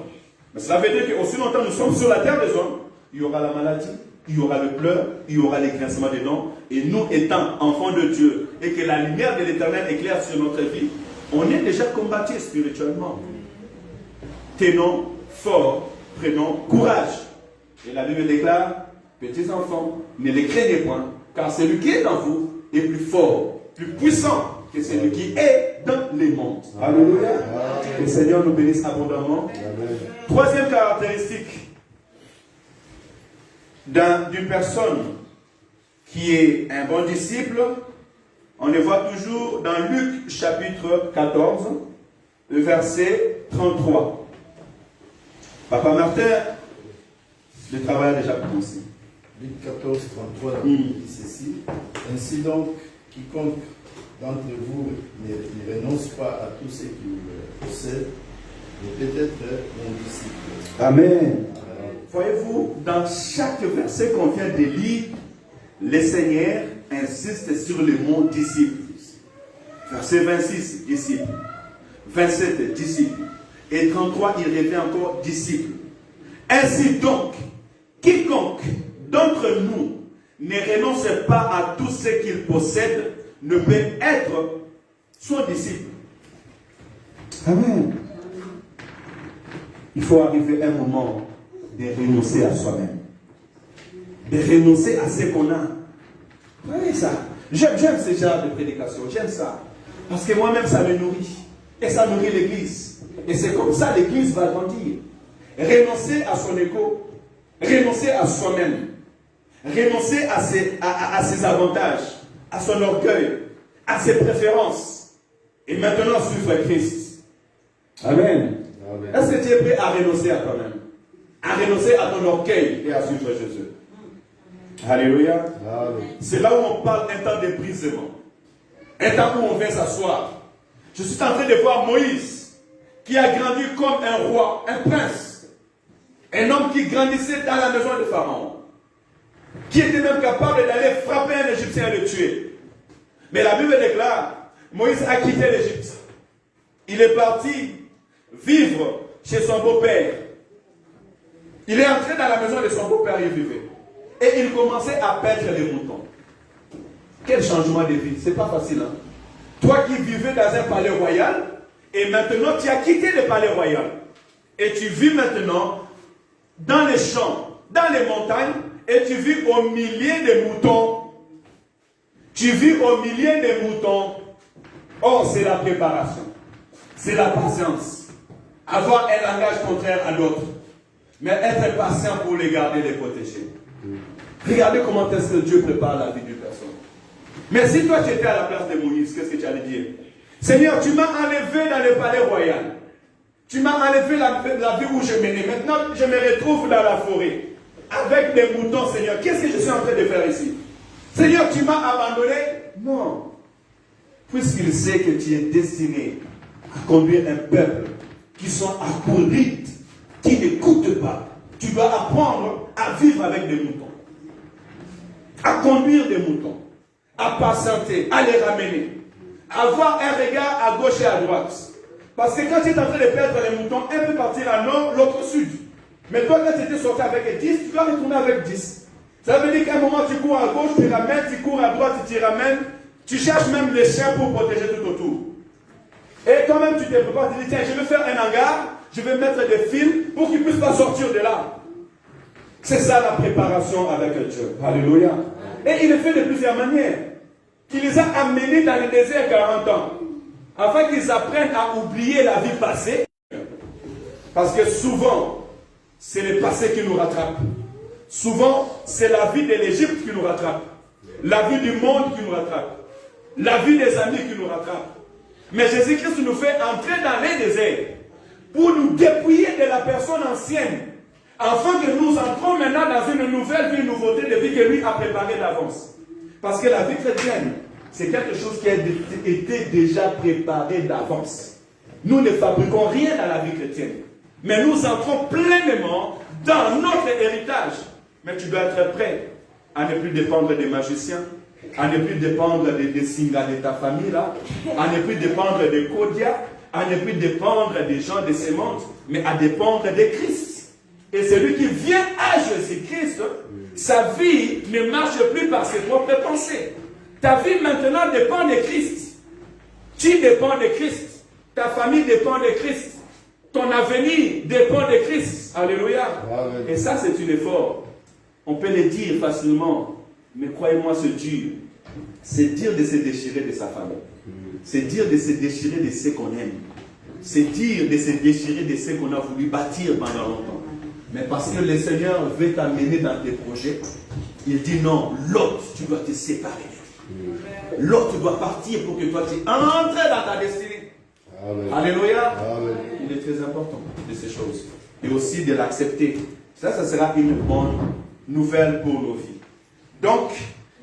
Mais cela veut dire qu'aussi longtemps nous sommes sur la terre des hommes, il y aura la maladie, il y aura le pleur, il y aura les grincements des dents. Et nous étant enfants de Dieu et que la lumière de l'Éternel éclaire sur notre vie, on est déjà combattu spirituellement. Tenons fort, prenons courage. Et la Bible déclare, petits enfants, ne les craignez point, car celui qui est en vous est plus fort, plus puissant que celui qui est dans les mondes. Alléluia. Que le Seigneur nous bénisse abondamment. Amen. Troisième caractéristique d'une personne qui est un bon disciple, on le voit toujours dans Luc chapitre 14, le verset 33. Papa Martin, le travail a déjà commencé. Luc 14, 33, la Bible dit ceci. Ainsi donc, quiconque d'entre vous ne renonce pas à tout ce qu'il possède, est peut-être mon disciple. Amen. Voyez-vous, dans chaque verset qu'on vient de lire, le Seigneur insiste sur le mot disciple. Verset 26, disciple. 27, disciple. Et 33, il revient encore disciple. Ainsi donc, quiconque d'entre nous ne renonce pas à tout ce qu'il possède ne peut être son disciple. Amen. Il faut arriver à un moment de renoncer à soi-même. De renoncer à ce qu'on a. Vous voyez ça? J'aime ce genre de prédication. J'aime ça. Parce que moi-même, ça me nourrit. Et ça nourrit l'Église. Et c'est comme ça que l'Église va grandir. Renoncer à son ego. Renoncer à soi-même. Renoncer à ses avantages. À son orgueil. À ses préférences. Et maintenant suivre Christ. Amen. Amen. Est-ce que tu es prêt à renoncer à toi-même? À renoncer à ton orgueil et à suivre Jésus. Alléluia. C'est là où on parle un temps de brisement. Un temps où on vient s'asseoir. Je suis en train de voir Moïse, qui a grandi comme un roi, un prince. Un homme qui grandissait dans la maison de Pharaon. Qui était même capable d'aller frapper un Égyptien et le tuer. Mais la Bible déclare, Moïse a quitté l'Égypte. Il est parti vivre chez son beau-père. Il est entré dans la maison de son beau-père, il vivait. Et il commençait à paître les moutons. Quel changement de vie. C'est pas facile, hein? Toi qui vivais dans un palais royal, et maintenant tu as quitté le palais royal. Et tu vis maintenant dans les champs, dans les montagnes, et tu vis au milieu des moutons. Tu vis au milieu des moutons. Or, c'est la préparation. C'est la patience. Avoir un langage contraire à d'autres. Mais être patient pour les garder, les protéger. Regardez comment est-ce que Dieu prépare la vie d'une personne. Mais si toi tu étais à la place de Moïse, qu'est-ce que tu allais dire? Seigneur, tu m'as enlevé dans le palais royal. Tu m'as enlevé la vie où je menais. Maintenant, je me retrouve dans la forêt. Avec des moutons, Seigneur. Qu'est-ce que je suis en train de faire ici? Seigneur, tu m'as abandonné? Non. Puisqu'il sait que tu es destiné à conduire un peuple qui sont à court rythme, qui n'écoutent pas. Tu dois apprendre à vivre avec des moutons. À conduire des moutons. À patienter, à les ramener. Avoir un regard à gauche et à droite. Parce que quand tu es en train de perdre les moutons, un peut partir à nord, l'autre au sud. Mais toi, quand tu étais sorti avec 10, tu dois retourner avec 10. Ça veut dire qu'à un moment, tu cours à gauche, tu ramènes, tu cours à droite, tu ramènes. Tu cherches même les chiens pour protéger tout autour. Et toi-même, tu te prépares, tu dis, tiens, je vais faire un hangar, je vais mettre des fils pour qu'ils ne puissent pas sortir de là. C'est ça la préparation avec Dieu. Alléluia. Et il le fait de plusieurs manières. Il les a amenés dans le désert 40 ans. Afin qu'ils apprennent à oublier la vie passée. Parce que souvent, c'est le passé qui nous rattrape. Souvent, c'est la vie de l'Égypte qui nous rattrape. La vie du monde qui nous rattrape. La vie des amis qui nous rattrape. Mais Jésus-Christ nous fait entrer dans les déserts pour nous dépouiller de la personne ancienne. Afin que nous entrons maintenant dans une nouvelle vie, une nouveauté de vie que lui a préparée d'avance. Parce que la vie chrétienne, c'est quelque chose qui a été déjà préparé d'avance. Nous ne fabriquons rien dans la vie chrétienne. Mais nous entrons pleinement dans notre héritage. Mais tu dois être prêt à ne plus dépendre des magiciens, à ne plus dépendre des Singa de ta famille, là, à ne plus dépendre des Kodia, à ne plus dépendre des gens de ce monde, mais à dépendre de Christ. Et celui qui vient à Jésus-Christ, sa vie ne marche plus par ses propres pensées. Ta vie maintenant dépend de Christ. Tu dépends de Christ. Ta famille dépend de Christ. Ton avenir dépend de Christ. Alléluia. Amen. Et ça, c'est un effort. On peut le dire facilement, mais croyez-moi, c'est dur. C'est dire de se déchirer de sa famille. C'est dire de se déchirer de ce qu'on aime. C'est dire de se déchirer de ce qu'on a voulu bâtir pendant longtemps. Mais parce que le Seigneur veut t'amener dans tes projets, il dit non, l'autre, tu dois te séparer. L'autre doit partir pour que toi tu entres dans ta destinée. Amen. Alléluia. Amen. Il est très important de ces choses. Et aussi de l'accepter. Ça sera une bonne nouvelle pour nos vies. Donc,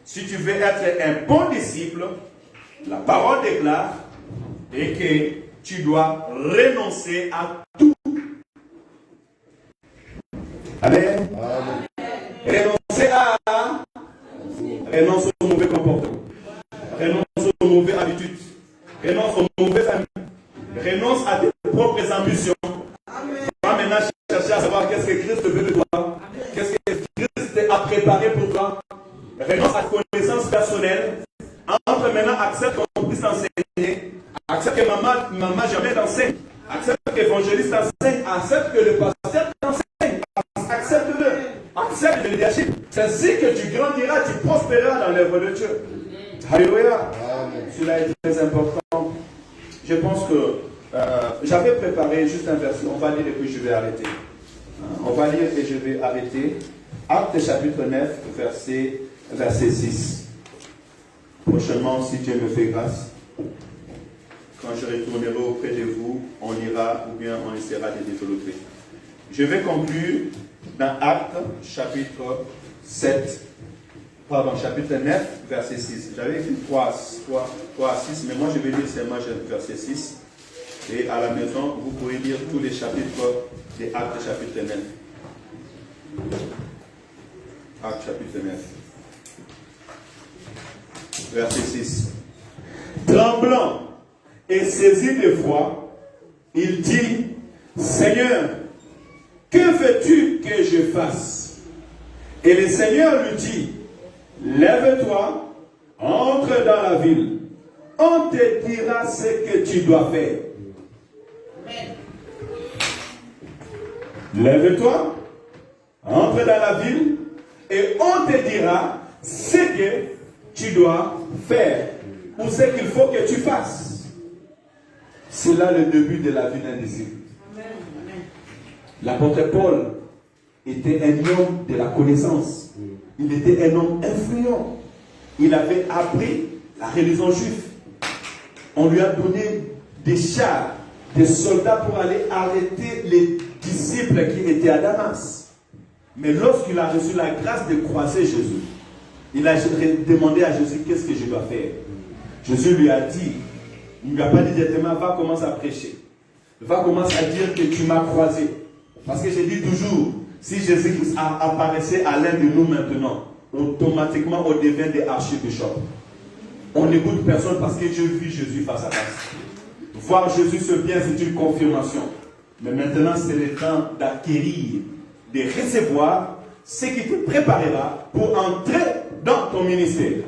si tu veux être un bon disciple, la parole déclare et que tu dois renoncer à tout. Amen. Renoncer à renonce aux mauvais comportements. Renonce aux mauvaises habitudes. Renonce aux mauvaises amis. Renonce à tes propres ambitions. Va maintenant chercher à savoir qu'est-ce que Christ veut de toi. Qu'est-ce que Christ a préparé pour toi. Renonce à ta connaissance personnelle. Entre maintenant, accepte qu'on puisse t'enseigner. Accepte que maman jamais t'enseigne. Accepte que l'évangéliste t'enseigne. Accepte que le pasteur t'enseigne. Accepte-le. Accepte le leadership. C'est ainsi que tu grandiras, tu prospéreras dans l'œuvre de Dieu. Alléluia. Cela est très important. Je pense que j'avais préparé juste un verset. On va lire et puis je vais arrêter. On va lire et je vais arrêter. Actes chapitre 9, verset 6. Prochainement, si Dieu me fait grâce, quand je retournerai auprès de vous, on lira ou bien on essaiera de développer. Je vais conclure dans Actes chapitre 9, verset 6. J'avais écrit 3 à 6, mais moi je vais lire seulement verset 6. Et à la maison, vous pouvez lire tous les chapitres des Actes chapitre 9. Actes chapitre 9. Verset 6. Tremblant et saisi de foi, il dit, Seigneur, que veux-tu que je fasse? Et le Seigneur lui dit, lève-toi, entre dans la ville, on te dira ce que tu dois faire. Lève-toi, entre dans la ville, et on te dira ce que tu dois faire, ou ce qu'il faut que tu fasses. C'est là le début de la vie d'un disciple. L'apôtre Paul était un homme de la connaissance. Il était un homme influent. Il avait appris la religion juive. On lui a donné des chars, des soldats pour aller arrêter les disciples qui étaient à Damas. Mais lorsqu'il a reçu la grâce de croiser Jésus, il a demandé à Jésus, qu'est-ce que je dois faire? Jésus lui a dit, il ne lui a pas dit directement, va commencer à prêcher. Va commencer à dire que tu m'as croisé. Parce que je dis toujours, si Jésus apparaissait à l'un de nous maintenant, automatiquement on devient des archibishops. On n'écoute personne parce que Dieu vit Jésus face à face. Voir Jésus se bien, c'est une confirmation. Mais maintenant, c'est le temps d'acquérir, de recevoir ce qui te préparera pour entrer dans ton ministère.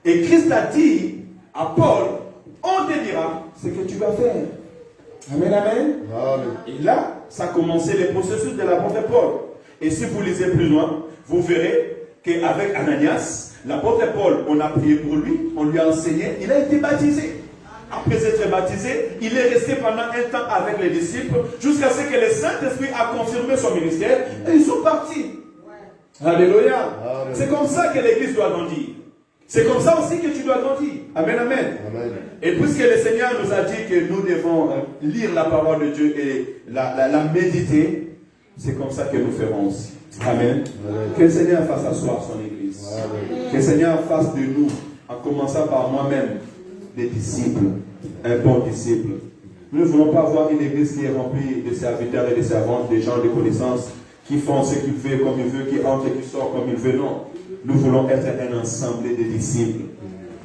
Et Christ a dit à Paul, on te dira ce que tu vas faire. Amen, amen. Amen. Et là, ça a commencé le processus de l'apôtre Paul. Et si vous lisez plus loin, vous verrez qu'avec Ananias, l'apôtre Paul, on a prié pour lui, on lui a enseigné, il a été baptisé. Après être baptisé, il est resté pendant un temps avec les disciples, jusqu'à ce que le Saint-Esprit a confirmé son ministère, et ils sont partis. Alléluia. Amen. C'est comme ça que l'église doit grandir. C'est comme ça aussi que tu dois grandir. Amen, amen. Amen. Et puisque le Seigneur nous a dit que nous devons lire la parole de Dieu et la méditer, c'est comme ça que nous ferons aussi. Amen. Amen. Que le Seigneur fasse asseoir son église. Amen. Que le Seigneur fasse de nous, en commençant par moi-même, des disciples, un bon disciple. Nous ne voulons pas voir une église qui est remplie de serviteurs et de servantes, des gens de connaissance, qui font ce qu'ils veulent comme ils veulent, qui entrent et qui sortent comme ils veulent. Non. Nous voulons être un ensemble de disciples.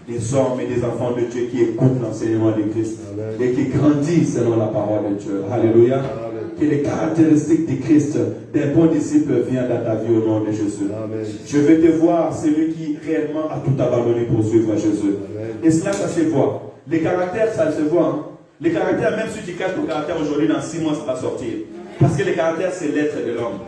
des hommes et des enfants de Dieu qui écoutent l'enseignement de Christ et qui grandissent selon la parole de Dieu. Alléluia. Que les caractéristiques de Christ, d'un bon disciple, viennent dans ta vie au nom de Jésus. Je veux te voir celui qui réellement a tout abandonné pour suivre Jésus. Et cela, ça se voit. Les caractères, ça se voit. Hein? Les caractères, même si tu caches ton caractère aujourd'hui, dans 6 mois, ça va sortir. Parce que les caractères, c'est l'être de l'homme.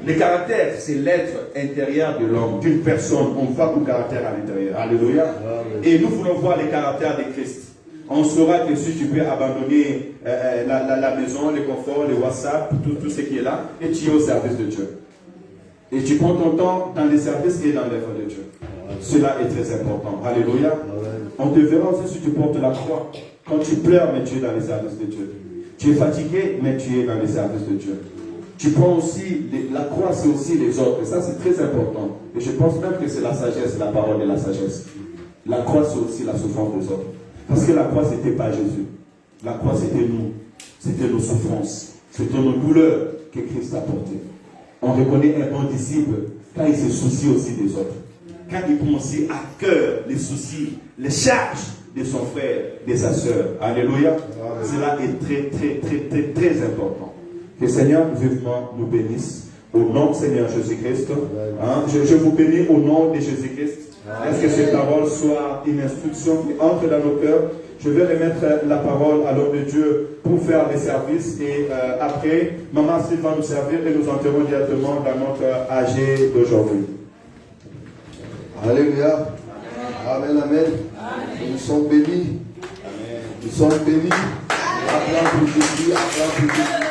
Les caractères, c'est l'être intérieur de l'homme, d'une personne. On voit ton caractère à l'intérieur. Alléluia. Et nous voulons voir les caractères de Christ. On saura que si tu peux abandonner la maison, le confort, le WhatsApp, tout ce qui est là, et tu es au service de Dieu. Et tu prends ton temps dans les services et dans l'œuvre de Dieu. Cela est très important. Alléluia. On te verra aussi si tu portes la croix. Quand tu pleures, mais tu es dans les services de Dieu. Tu es fatigué, mais tu es dans les services de Dieu. Tu prends aussi, la croix, c'est aussi les autres. Et ça, c'est très important. Et je pense même que c'est la sagesse, la parole de la sagesse. La croix, c'est aussi la souffrance des autres. Parce que la croix, ce n'était pas Jésus. La croix, c'était nous. C'était nos souffrances. C'était nos douleurs que Christ a portées. On reconnaît un bon disciple quand il se soucie aussi des autres. Quand il prend aussi à cœur les soucis, les charges de son frère, de sa sœur. Alléluia. Cela est très, très, très, très, très important. Que le Seigneur vivement nous bénisse. Au nom du Seigneur Jésus-Christ. Hein? Je vous bénis au nom de Jésus-Christ. Est-ce que cette parole soit une instruction qui entre dans nos cœurs? Je vais remettre la parole à l'homme de Dieu pour faire les services et après, Maman Sylvie va nous servir et nous enterrons directement dans notre AG d'aujourd'hui. Alléluia. Amen, amen. Nous sommes bénis. Nous sommes bénis. Acclame pour Jésus, acclame pour Jésus.